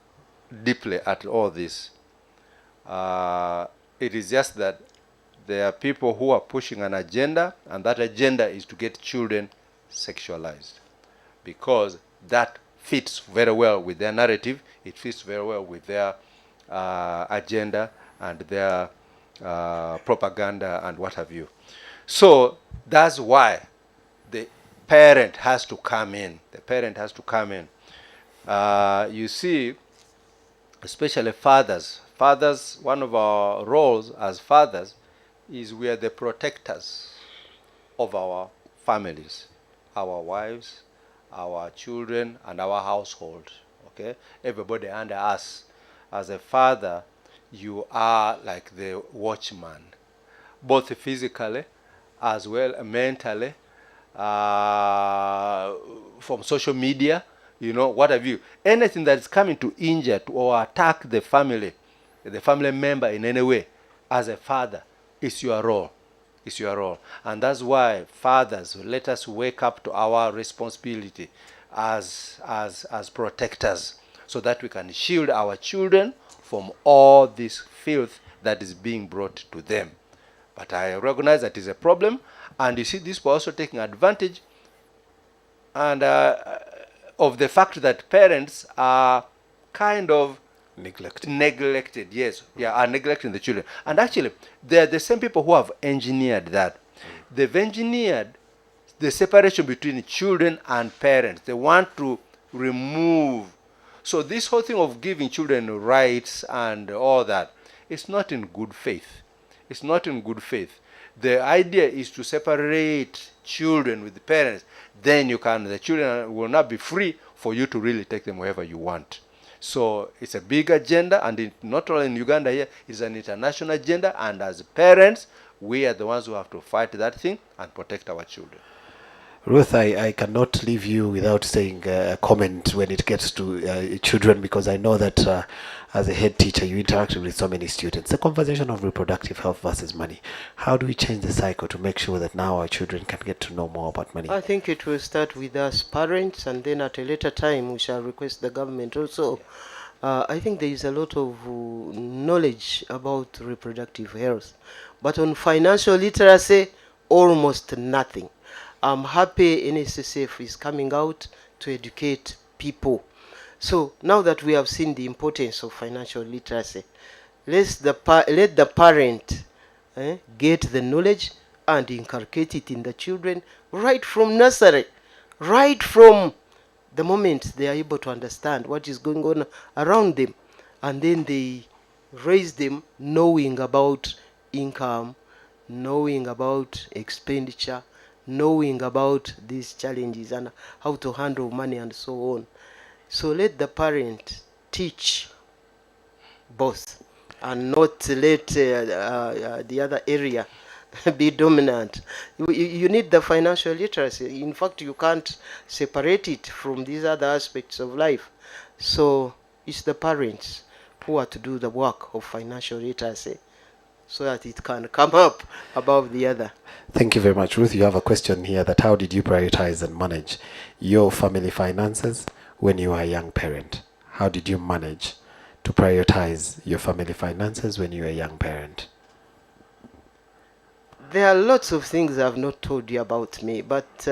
Speaker 4: deeply at all this, it is just that there are people who are pushing an agenda, and that agenda is to get children sexualized, because that fits very well with their narrative, it fits very well with their agenda and their propaganda and what have you. So that's why the parent has to come in. The parent has to come in. You see, especially fathers. Fathers, one of our roles as fathers is we are the protectors of our families, our wives, our children, and our household. Okay, everybody under us. As a father, you are like the watchman, both physically as well mentally, from social media, you know, what have you. Anything that is coming to injure or attack the family member in any way, as a father, is your role. It's your role. And that's why, fathers, let us wake up to our responsibility as protectors, so that we can shield our children from all this filth that is being brought to them. But I recognize that is a problem, and you see, these people also taking advantage and of the fact that parents are kind of neglected. Yes, yeah, are neglecting the children. And actually, they're the same people who have engineered that. They've engineered the separation between children and parents. They want to remove. So this whole thing of giving children rights and all that, it's not in good faith. It's not in good faith. The idea is to separate children with the parents. Then the children will not be free for you to really take them wherever you want. So it's a big agenda, and not only in Uganda here, it's an international agenda, and as parents, we are the ones who have to fight that thing and protect our children.
Speaker 2: Ruth, I cannot leave you without saying a comment when it gets to children, because I know that as a head teacher, you interacted with so many students. The conversation of reproductive health versus money. How do we change the cycle to make sure that now our children can get to know more about money?
Speaker 3: I think it will start with us parents, and then at a later time we shall request the government also. I think there is a lot of knowledge about reproductive health, but on financial literacy, almost nothing. I'm happy NSSF is coming out to educate people. So now that we have seen the importance of financial literacy, let the parent get the knowledge and inculcate it in the children right from nursery, right from the moment they are able to understand what is going on around them, and then they raise them knowing about income, knowing about expenditure, knowing about these challenges and how to handle money and so on. So let the parent teach both, and not let the other area be dominant. You need the financial literacy. In fact, you can't separate it from these other aspects of life. So it's the parents who are to do the work of financial literacy, so that it can come up above the other.
Speaker 2: Thank you very much. Ruth, you have a question here that how did you prioritize and manage your family finances when you were a young parent? How did you manage to prioritize your family finances when you were a young parent?
Speaker 3: There are lots of things I've not told you about me, but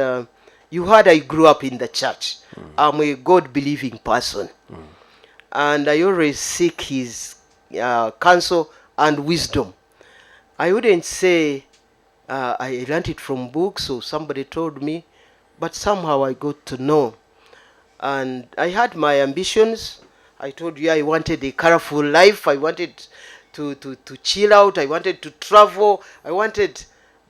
Speaker 3: you heard I grew up in the church. I'm a God-believing person. And I always seek his counsel and wisdom. I wouldn't say I learned it from books or somebody told me, but somehow I got to know. And I had my ambitions. I told you I wanted a colorful life. I wanted to chill out. I wanted to travel.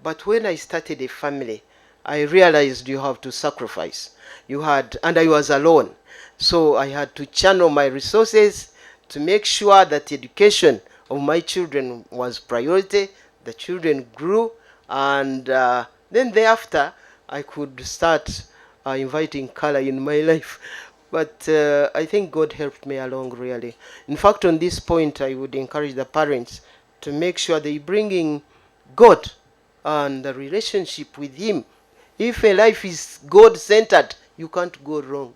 Speaker 3: But when I started a family, I realized you have to sacrifice. And I was alone. So I had to channel my resources to make sure that education of my children was priority. The children grew, and then thereafter, I could start inviting color in my life. But I think God helped me along, really. In fact, on this point, I would encourage the parents to make sure they bring in God and the relationship with Him. If a life is God-centered, you can't go wrong.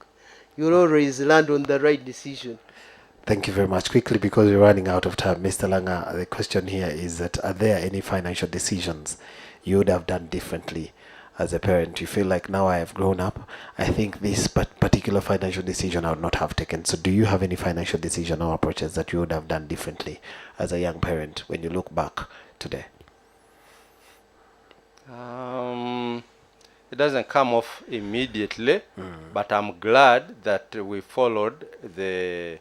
Speaker 3: You'll always land on the right decision.
Speaker 2: Thank you very much. Quickly, because we're running out of time, Mr. Langa, the question here is that are there any financial decisions you would have done differently as a parent? You feel like now I have grown up, I think this particular financial decision I would not have taken. So do you have any financial decision or approaches that you would have done differently as a young parent when you look back today?
Speaker 4: It doesn't come off immediately, but I'm glad that we followed the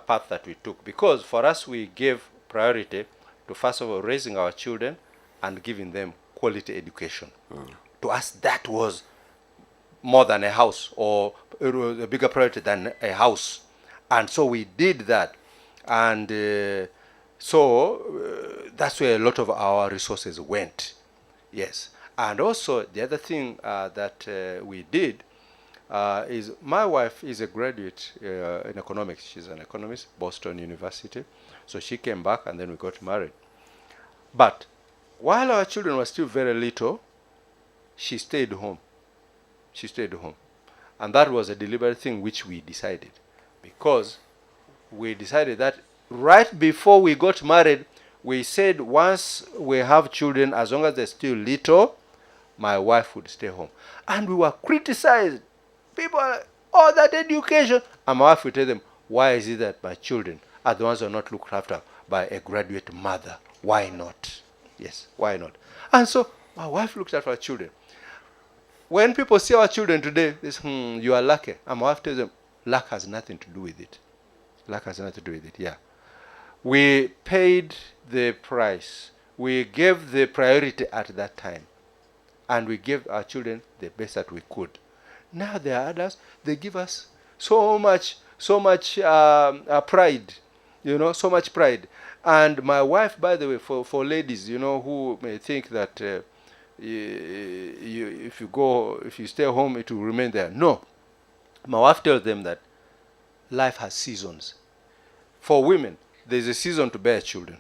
Speaker 4: path that we took, because for us we gave priority to, first of all, raising our children and giving them quality education. To us, that was more than a house, or it was a bigger priority than a house. And so we did that. And that's where a lot of our resources went. Yes. And also, the other thing that we did is, my wife is a graduate in economics. She's an economist, Boston University. So she came back, and then we got married. But while our children were still very little, she stayed home. She stayed home. And that was a deliberate thing which we decided, because we decided that right before we got married, we said once we have children, as long as they're still little, my wife would stay home. And we were criticized. People are like, oh, that education. And my wife would tell them, why is it that my children are the ones who are not looked after by a graduate mother? Why not? Yes, why not? And so my wife looked after our children. When people see our children today, they say, you are lucky. And my wife tells them, luck has nothing to do with it. Luck has nothing to do with it, yeah. We paid the price. We gave the priority at that time. And we gave our children the best that we could. Now they are adults. They give us so much pride, so much pride. And my wife, by the way, for ladies, who may think that if you stay home, it will remain there. No. My wife tells them that life has seasons. For women, there's a season to bear children.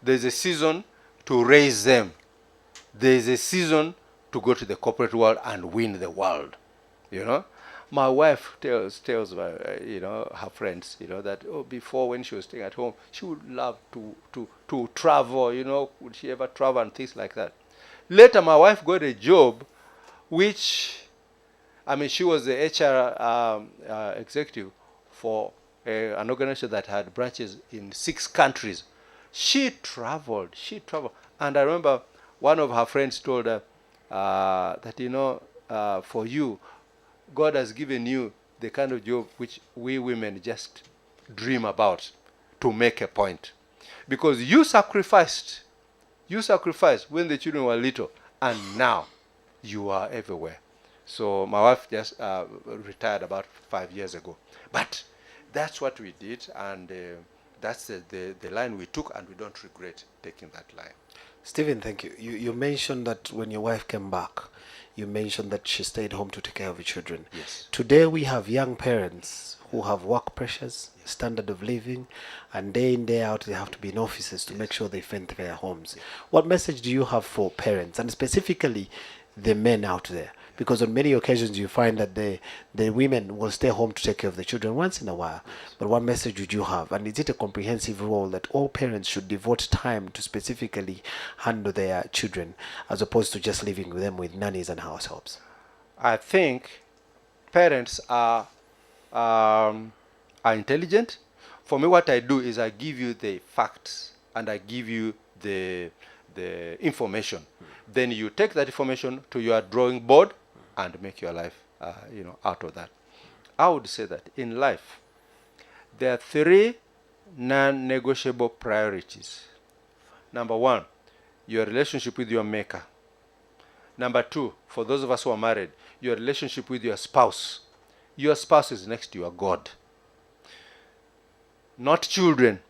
Speaker 4: There's a season to raise them. There's a season to go to the corporate world and win the world. My wife tells her friends, that before, when she was staying at home, she would love to travel. Would she ever travel and things like that? Later, my wife got a job, which, she was the HR executive for an organization that had branches in 6 countries. She traveled. And I remember one of her friends told her that, for you, God has given you the kind of job which we women just dream about, to make a point. Because you sacrificed when the children were little, and now you are everywhere. So my wife just retired about 5 years ago. But that's what we did, and that's the line we took, and we don't regret taking that line.
Speaker 2: Stephen, thank you. You mentioned that when your wife came back, you mentioned that she stayed home to take care of your children.
Speaker 4: Yes.
Speaker 2: Today we have young parents who have work pressures, standard of living, and day in, day out they have to be in offices to make sure they fend their homes. What message do you have for parents, and specifically the men out there? Because on many occasions you find that the women will stay home to take care of the children once in a while. But what message would you have? And is it a comprehensive role that all parents should devote time to specifically handle their children, as opposed to just living with them with nannies and house helps?
Speaker 4: I think parents are intelligent. For me, what I do is I give you the facts, and I give you the information. Then you take that information to your drawing board and make your life out of that. I would say that in life, there are 3 non-negotiable priorities. Number one, your relationship with your maker. Number two, for those of us who are married, your relationship with your spouse. Your spouse is next to your God, not children.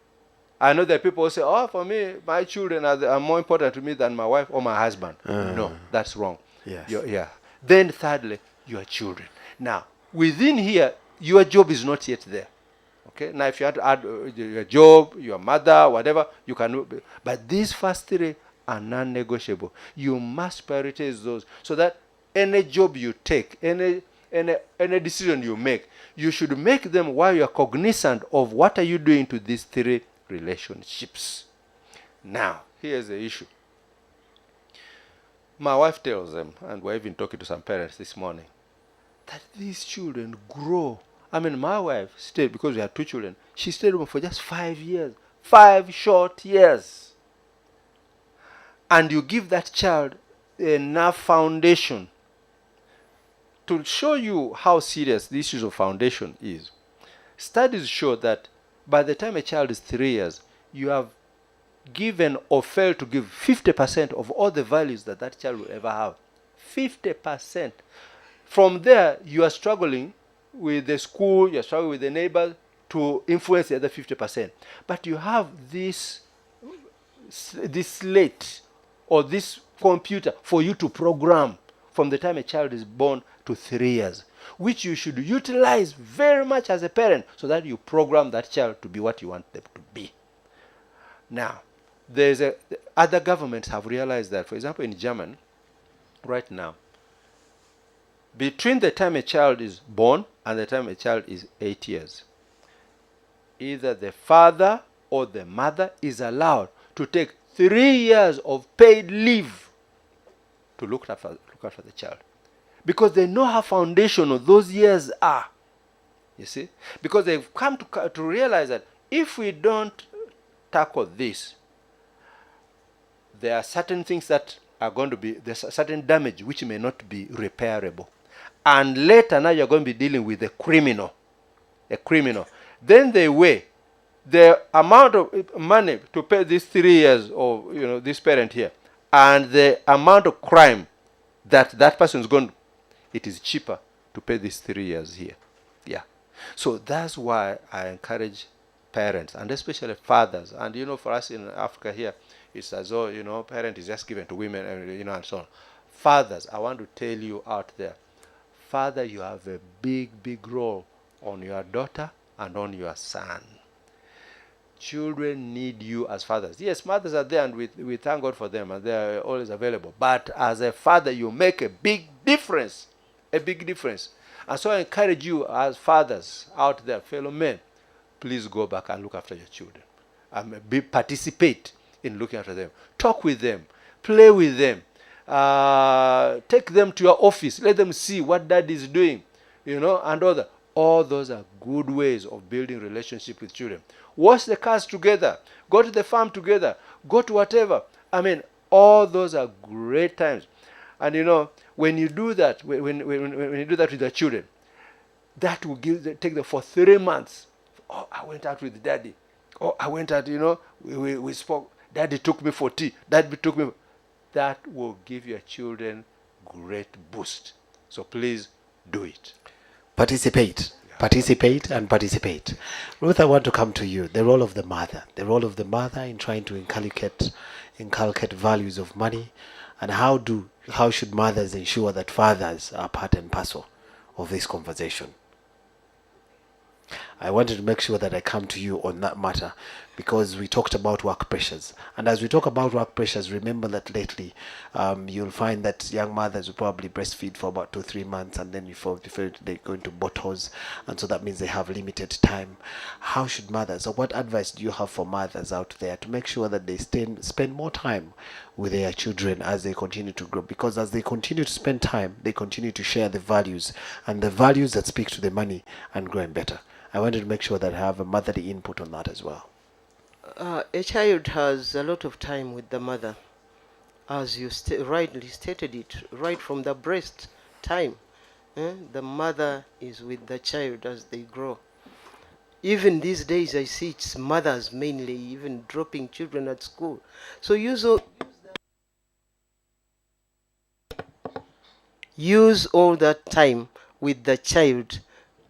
Speaker 4: I know that people say, oh, for me, my children are more important to me than my wife or my husband. No, that's wrong.
Speaker 2: Yes.
Speaker 4: Yeah. Then thirdly, your children. Now, within here, your job is not yet there. Okay. Now, if you have to add your job, your mother, whatever, you can. But these first three are non-negotiable. You must prioritize those so that any job you take, any decision you make, you should make them while you are cognizant of what are you doing to these three relationships. Now, here's the issue. My wife tells them, and we're even talking to some parents this morning, that these children grow. I mean, my wife stayed, because we had two children, she stayed with me for just 5 years. 5 short years. And you give that child enough foundation. To show you how serious the issues of foundation is, studies show that by the time a child is 3 years, you have given or failed to give 50% of all the values that that child will ever have. 50%. From there, you are struggling with the school, you are struggling with the neighbors to influence the other 50%. But you have this slate or this computer for you to program from the time a child is born to 3 years, which you should utilize very much as a parent so that you program that child to be what you want them to be. Now, other governments have realized that, for example, in Germany, right now, between the time a child is born and the time a child is 8 years, either the father or the mother is allowed to take 3 years of paid leave to look after the child, because they know how foundational those years are. You see, because they've come to realize that if we don't tackle this, there are certain things that are going to be, there's a certain damage which may not be repairable. And later now you're going to be dealing with a criminal. Then they weigh the amount of money to pay these 3 years of this parent here, and the amount of crime that person is going to, it is cheaper to pay these 3 years here. Yeah. So that's why I encourage parents, and especially fathers. And for us in Africa here, it's as though parent is just given to women, and so on. Fathers, I want to tell you out there, father, you have a big role on your daughter and on your son. Children need you as fathers. Yes, mothers are there, and we thank God for them, and they are always available. But as a father, you make a big difference. A big difference. And so I encourage you as fathers out there, fellow men, please go back and look after your children. Participate in looking after them. Talk with them. Play with them. Take them to your office. Let them see what dad is doing, and other. All those are good ways of building relationship with children. Wash the cars together. Go to the farm together. Go to whatever. I mean, all those are great times. And when you do that, when you do that with the children, that will take them for 3 months. Oh, I went out with daddy. Oh, I went out, we spoke. Daddy took me for tea. Daddy took me. That will give your children great boost. So please do it.
Speaker 2: Participate. Participate and participate. Ruth, I want to come to you. The role of the mother. The role of the mother in trying to inculcate values of money, and how should mothers ensure that fathers are part and parcel of this conversation? I wanted to make sure that I come to you on that matter, because we talked about work pressures. And as we talk about work pressures, remember that lately you'll find that young mothers will probably breastfeed for about 2-3 months, and then before they go into bottles, and so that means they have limited time. How should mothers, or what advice do you have for mothers out there to make sure that they spend more time with their children as they continue to grow? Because as they continue to spend time, they continue to share the values, and the values that speak to the money and growing better. I wanted to make sure that I have a motherly input on that as well.
Speaker 3: A child has a lot of time with the mother, as you rightly stated it, right from the breast time. The mother is with the child as they grow. Even these days, I see it's mothers mainly even dropping children at school. So use all that time with the child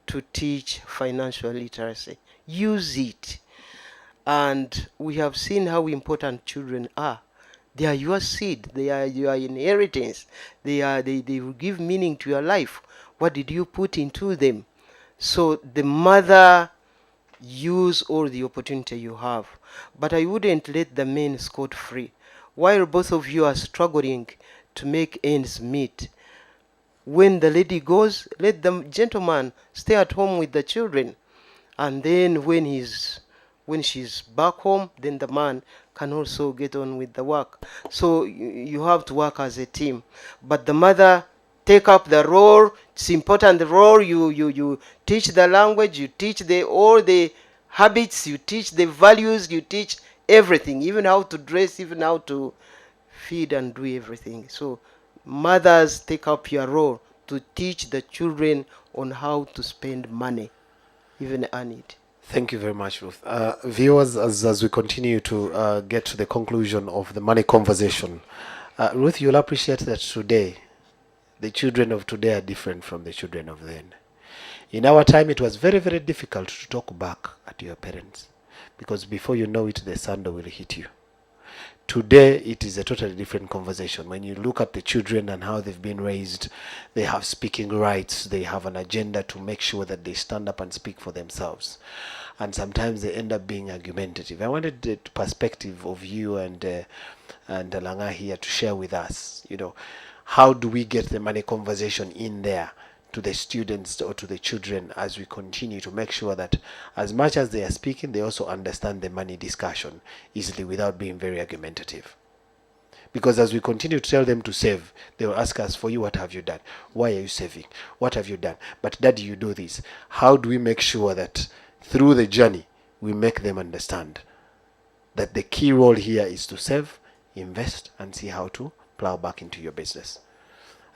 Speaker 3: to teach financial literacy. Use it. And we have seen how important children are. They are your seed. They are your inheritance. They will give meaning to your life. What did you put into them? So the mother, use all the opportunity you have. But I wouldn't let the men scot free. While both of you are struggling to make ends meet, when the lady goes, let the gentleman stay at home with the children. And then when she's back home, then the man can also get on with the work. So you have to work as a team. But the mother take up the role. It's important the role. You teach the language, you teach all the habits, you teach the values, you teach everything, even how to dress, even how to feed and do everything. So mothers, take up your role to teach the children on how to spend money, even earn it.
Speaker 2: Thank you very much, Ruth. Viewers, as we continue to get to the conclusion of the money conversation, Ruth, you'll appreciate that today, the children of today are different from the children of then. In our time, it was very, very difficult to talk back at your parents because before you know it, the sandal will hit you. Today, it is a totally different conversation. When you look at the children and how they've been raised, they have speaking rights, they have an agenda to make sure that they stand up and speak for themselves. And sometimes they end up being argumentative. I wanted the perspective of you and Langa here to share with us, how do we get the money conversation in there to the students or to the children as we continue to make sure that as much as they are speaking, they also understand the money discussion easily without being very argumentative. Because as we continue to tell them to save, they will ask us, for you, what have you done? Why are you saving? What have you done? But Daddy, you do this. How do we make sure that through the journey, we make them understand that the key role here is to save, invest, and see how to plow back into your business?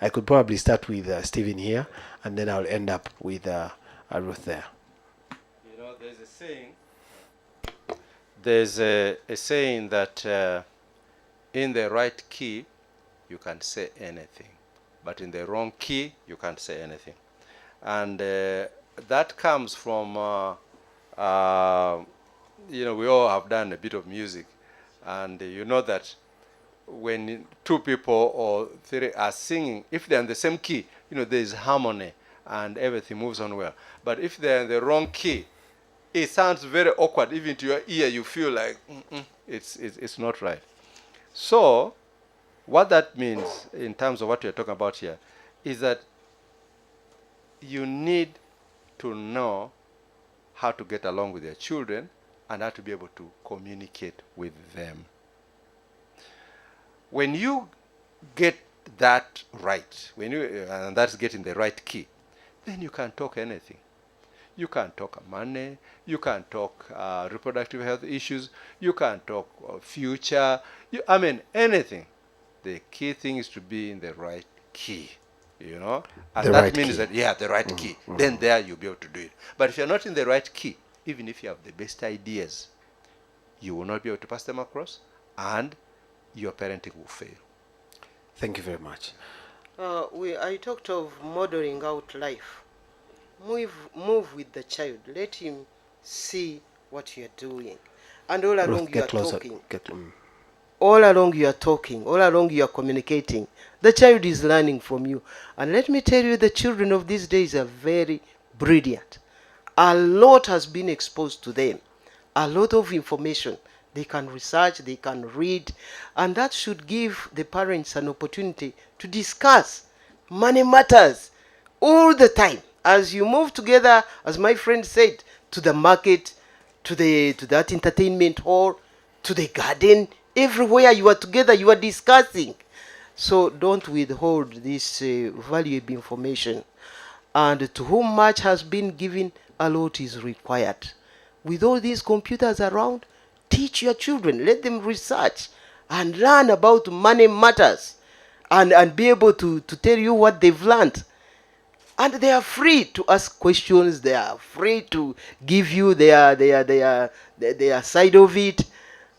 Speaker 2: I could probably start with Stephen here, and then I'll end up with Ruth there.
Speaker 4: There's a saying. There's a saying that in the right key, you can say anything, but in the wrong key, you can't say anything. And that comes from, we all have done a bit of music, and you know that when two people or three are singing, if they're in the same key, there's harmony and everything moves on well. But if they're in the wrong key, it sounds very awkward. Even to your ear, you feel like it's not right. So what that means in terms of what you're talking about here is that you need to know how to get along with your children and how to be able to communicate with them. When you get that right, and that's getting the right key, then you can talk anything. You can talk money, you can talk reproductive health issues, you can talk future, anything. The key thing is to be in the right key, and
Speaker 2: The
Speaker 4: that
Speaker 2: right
Speaker 4: means
Speaker 2: key.
Speaker 4: that, the right key. Then there you'll be able to do it. But if you're not in the right key, even if you have the best ideas, you will not be able to pass them across, and your parenting will fail.
Speaker 2: Thank you very much.
Speaker 3: I talked of modeling out life. Move with the child. Let him see what you're doing. And all along
Speaker 2: Ruth,
Speaker 3: you are
Speaker 2: get closer.
Speaker 3: talking.
Speaker 2: All
Speaker 3: along you are communicating. The child is learning from you. And let me tell you, the children of these days are very brilliant. A lot has been exposed to them. A lot of information. They can research, they can read, and that should give the parents an opportunity to discuss money matters all the time. As you move together, as my friend said, to the market, to that entertainment hall, to the garden, everywhere you are together, you are discussing. So don't withhold this valuable information. And to whom much has been given, a lot is required. With all these computers around, teach your children, let them research and learn about money matters, and be able to tell you what they've learned. And they are free to ask questions. They are free to give you their side of it.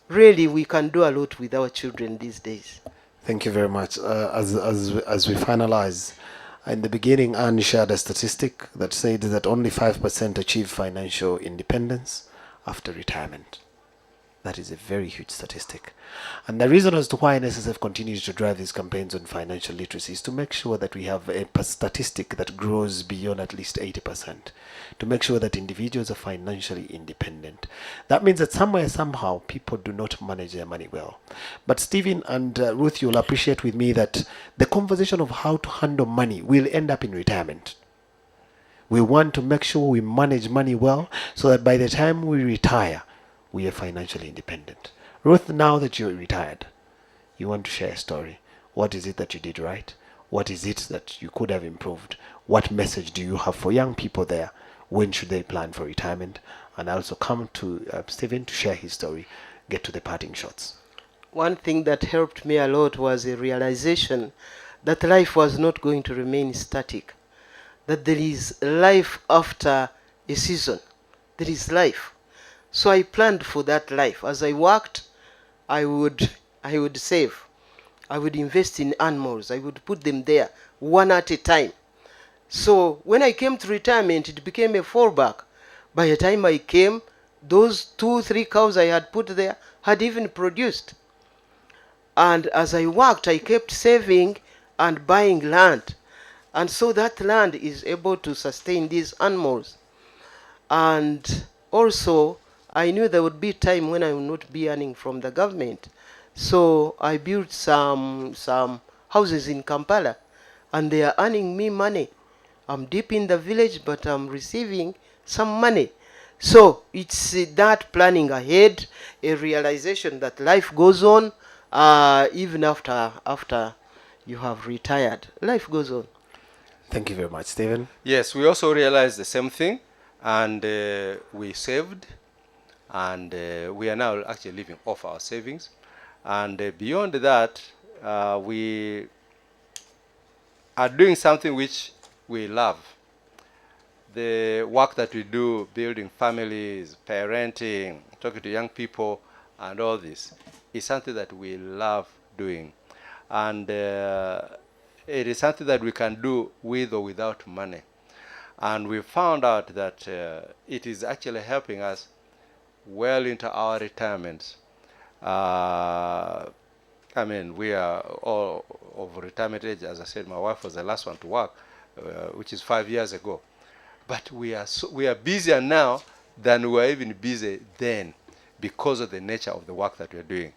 Speaker 3: Really, we can do a lot with our children these days.
Speaker 2: Thank you very much. As we finalize, in the beginning, Anne shared a statistic that said that only 5% achieve financial independence after retirement. That is a very huge statistic. And the reason as to why NSSF continues to drive these campaigns on financial literacy is to make sure that we have a statistic that grows beyond at least 80%, to make sure that individuals are financially independent. That means that somewhere, somehow, people do not manage their money well. But Stephen and Ruth, you'll appreciate with me that the conversation of how to handle money will end up in retirement. We want to make sure we manage money well so that by the time we retire, we are financially independent. Ruth, now that you're retired, you want to share a story. What is it that you did right? What is it that you could have improved? What message do you have for young people there? When should they plan for retirement? And also come to Stephen to share his story. Get to the parting shots.
Speaker 3: One thing that helped me a lot was a realization that life was not going to remain static, that there is life after a season. There is life. So I planned for that life. As I worked, I would save. I would invest in animals. I would put them there one at a time. So when I came to retirement, it became a fallback. By the time I came, those 2-3 cows I had put there had even produced. And as I worked, I kept saving and buying land. And so that land is able to sustain these animals. And also, I knew there would be time when I would not be earning from the government. So I built some houses in Kampala, and they are earning me money. I'm deep in the village, but I'm receiving some money. So it's that planning ahead, a realization that life goes on even after you have retired. Life goes on.
Speaker 2: Thank you very much, Stephen.
Speaker 4: Yes, we also realized the same thing, and we saved, and we are now actually living off our savings. And beyond that, we are doing something which we love. The work that we do, building families, parenting, talking to young people, and all this, is something that we love doing. And it is something that we can do with or without money. And we found out that it is actually helping us well into our retirements. I mean, we are all of retirement age. As I said, my wife was the last one to work, which is 5 years ago. But we are busier now than we were even busy then, because of the nature of the work that we're doing.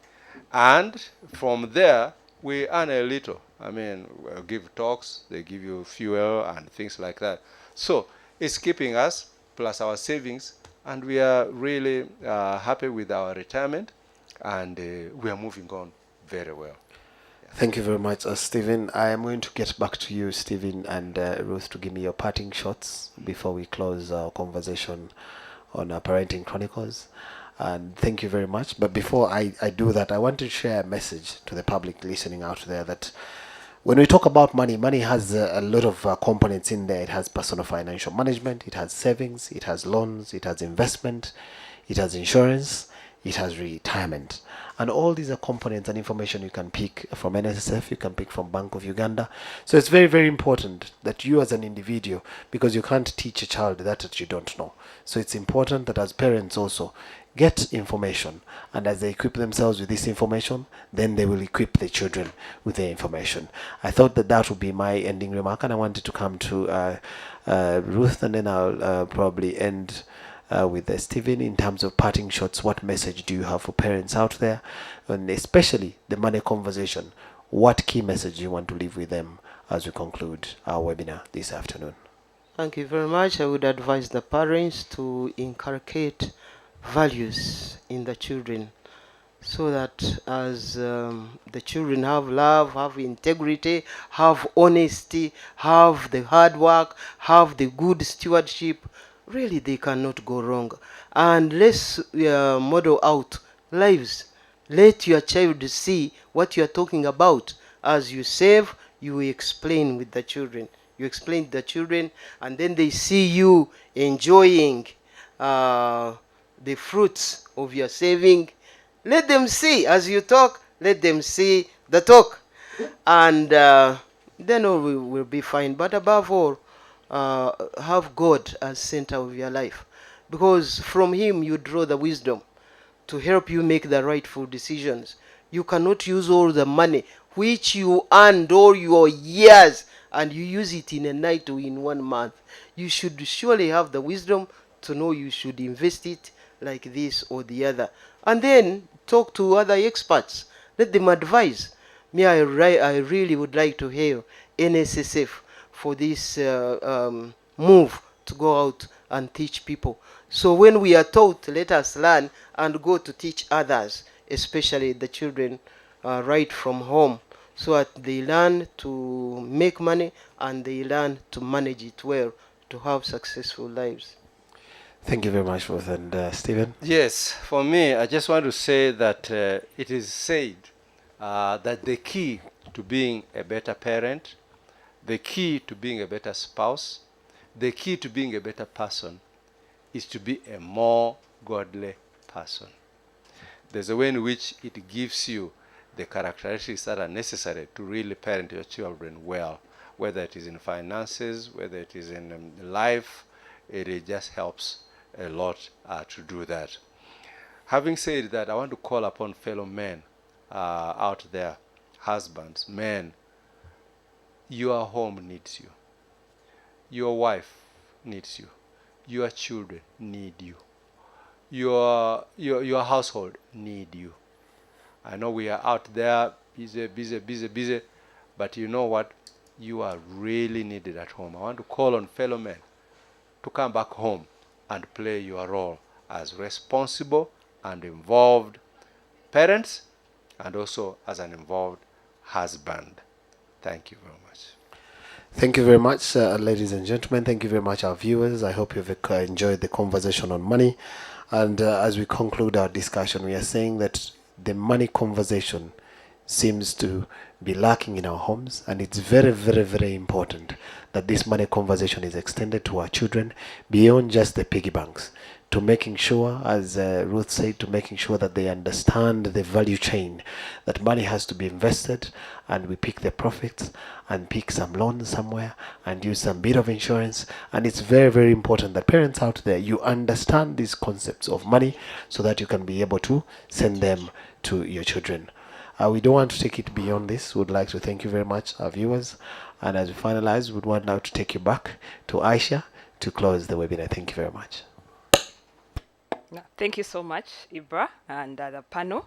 Speaker 4: And from there, we earn a little. I mean, we'll give talks, they give you fuel and things like that. So it's keeping us, plus our savings, and we are really happy with our retirement, and we are moving on very well.
Speaker 2: Thank you very much, Stephen. I am going to get back to you, Stephen and Ruth, to give me your parting shots before we close our conversation on Parenting Chronicles. And thank you very much. But before I do that, I want to share a message to the public listening out there that when we talk about money, money has a lot of components in there. It has personal financial management, it has savings, it has loans, it has investment, it has insurance, it has retirement. And all these are components and information you can pick from NSSF, you can pick from Bank of Uganda. So it's very, very important that you as an individual, because you can't teach a child that you don't know. So it's important that as parents also get information, and as they equip themselves with this information, then they will equip the children with the information. I thought that that would be my ending remark, and I wanted to come to Ruth, and then I'll probably end with Stephen in terms of parting shots. What message do you have for parents out there, and especially the money conversation? What key message do you want to leave with them as we conclude our webinar this afternoon?
Speaker 3: Thank you very much. I would advise the parents to inculcate values in the children, so that as the children have love, have integrity, have honesty, have the hard work, have the good stewardship, really they cannot go wrong. And let's model out lives. Let your child see what you are talking about. As you save, you explain with the children. You explain to the children, and then they see you enjoying uh, the fruits of your saving. Let them see as you talk. Let them see the talk, and then all will be fine. But above all, have God as center of your life, because from Him you draw the wisdom to help you make the rightful decisions. You cannot use all the money which you earned all your years and you use it in a night or in 1 month. You should surely have the wisdom to know you should invest it like this or the other. And then talk to other experts. Let them advise. Me, I really would like to hail NSSF for this move to go out and teach people. So when we are taught, let us learn and go to teach others, especially the children, right from home, so that they learn to make money and they learn to manage it well to have successful lives.
Speaker 2: Thank you very much, Ruth and Stephen.
Speaker 4: Yes, for me, I just want to say that it is said that the key to being a better parent, the key to being a better spouse, the key to being a better person is to be a more godly person. There's a way in which it gives you the characteristics that are necessary to really parent your children well, whether it is in finances, whether it is in life. It just helps a lot to do that. Having said that, I want to call upon fellow men out there, husbands, men. Your home needs you. Your wife needs you. Your children need you. Your household need you. I know we are out there busy, but you know what? You are really needed at home. I want to call on fellow men to come back home and play your role as responsible and involved parents and also as an involved husband. Thank you very much.
Speaker 2: Thank you very much, ladies and gentlemen. Thank you very much, our viewers. I hope you've enjoyed the conversation on money. And as we conclude our discussion, we are saying that the money conversation seems to be lacking in our homes, and it's very, very, very important that this money conversation is extended to our children beyond just the piggy banks, to making sure, as Ruth said, to making sure that they understand the value chain, that money has to be invested, and we pick the profits and pick some loans somewhere and use some bit of insurance. And it's very, very important that parents out there, you understand these concepts of money so that you can be able to send them to your children. We don't want to take it beyond this. We would like to thank you very much, our viewers. And as we finalize, we would want now to take you back to Aisha to close the webinar. Thank you very much.
Speaker 5: Thank you so much, Ibra, and the panel.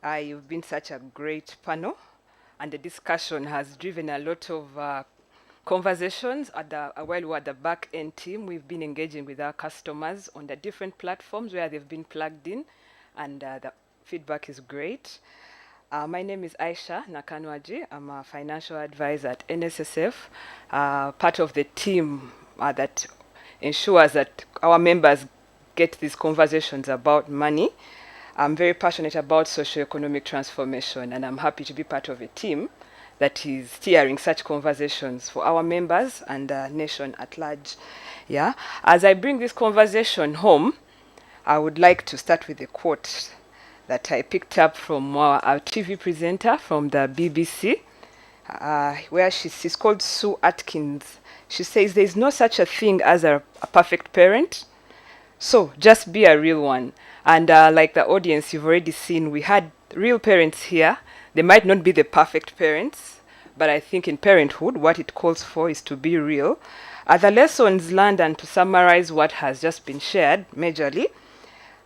Speaker 5: You've been such a great panel, and the discussion has driven a lot of conversations. While we're at the back end team, we've been engaging with our customers on the different platforms where they've been plugged in, and the feedback is great. My name is Aisha Nakanwaji. I'm a financial advisor at NSSF, part of the team that ensures that our members get these conversations about money. I'm very passionate about socio-economic transformation, and I'm happy to be part of a team that is steering such conversations for our members and the nation at large. Yeah. As I bring this conversation home, I would like to start with a quote that I picked up from our TV presenter from the BBC, where she's called Sue Atkins. She says, "There's no such a thing as a perfect parent, so just be a real one." And like the audience, you've already seen, we had real parents here. They might not be the perfect parents, but I think in parenthood, what it calls for is to be real. The lessons learned, and to summarize what has just been shared majorly,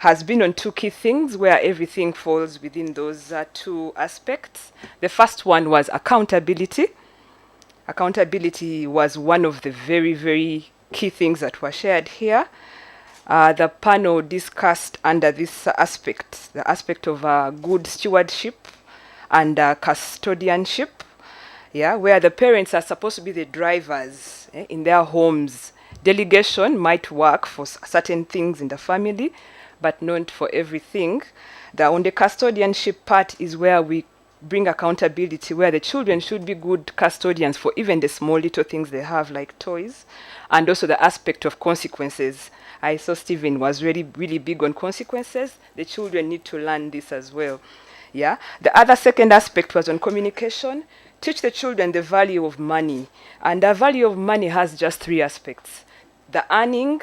Speaker 5: has been on two key things where everything falls within those two aspects. The first one was accountability. Accountability was one of the very, very key things that were shared here. The panel discussed under this aspect, the aspect of good stewardship and custodianship, yeah, where the parents are supposed to be the drivers in their homes. Delegation might work for certain things in the family, but not for everything. On the custodianship part is where we bring accountability where the children should be good custodians for even the small little things they have like toys, and also the aspect of consequences. I saw Stephen was really big on consequences. The children need to learn this as well. Yeah. The other second aspect was on communication. Teach the children the value of money. And the value of money has just three aspects: the earning,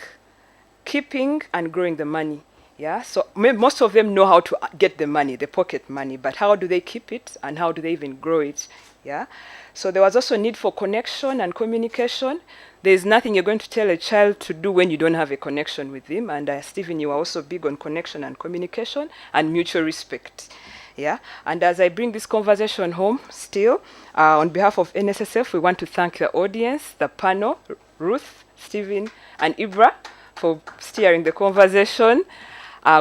Speaker 5: keeping, and growing the money. Yeah, so most of them know how to get the money, the pocket money, but how do they keep it and how do they even grow it? Yeah, so there was also need for connection and communication. There's nothing you're going to tell a child to do when you don't have a connection with him. And Stephen, you are also big on connection and communication and mutual respect. Yeah, and as I bring this conversation home, still, on behalf of NSSF, we want to thank the audience, the panel, Ruth, Stephen, and Ibra, for steering the conversation.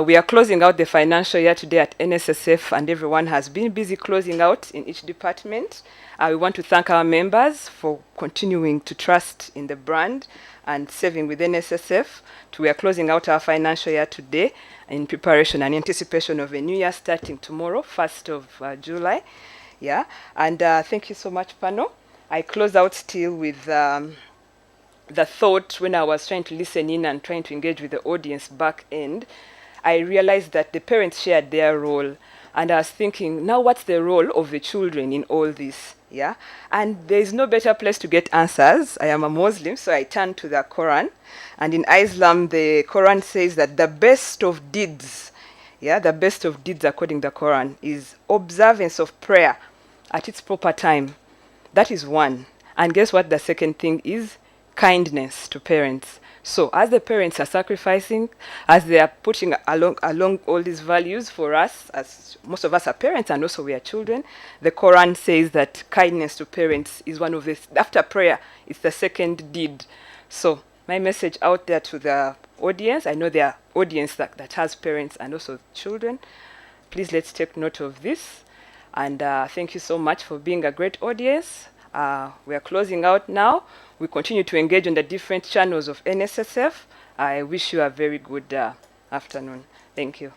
Speaker 5: We are closing out the financial year today at NSSF, and everyone has been busy closing out in each department. We want to thank our members for continuing to trust in the brand and saving with NSSF. We are closing out our financial year today in preparation and anticipation of a new year starting tomorrow, 1st of July. Yeah, and thank you so much, Pano. I close out still with the thought when I was trying to listen in and trying to engage with the audience back end. I realized that the parents shared their role. And I was thinking, now what's the role of the children in all this? Yeah. And there's no better place to get answers. I am a Muslim, so I turned to the Quran. And in Islam, the Quran says that the best of deeds, yeah, the best of deeds according to the Quran, is observance of prayer at its proper time. That is one. And guess what the second thing is? Kindness to parents. So as the parents are sacrificing, as they are putting along all these values for us, as most of us are parents and also we are children, the Quran says that kindness to parents is one of the, after prayer, it's the second deed. So my message out there to the audience, I know there are audience that has parents and also children. Please let's take note of this. And thank you so much for being a great audience. We are closing out now. We continue to engage on the different channels of NSSF. I wish you a very good afternoon. Thank you.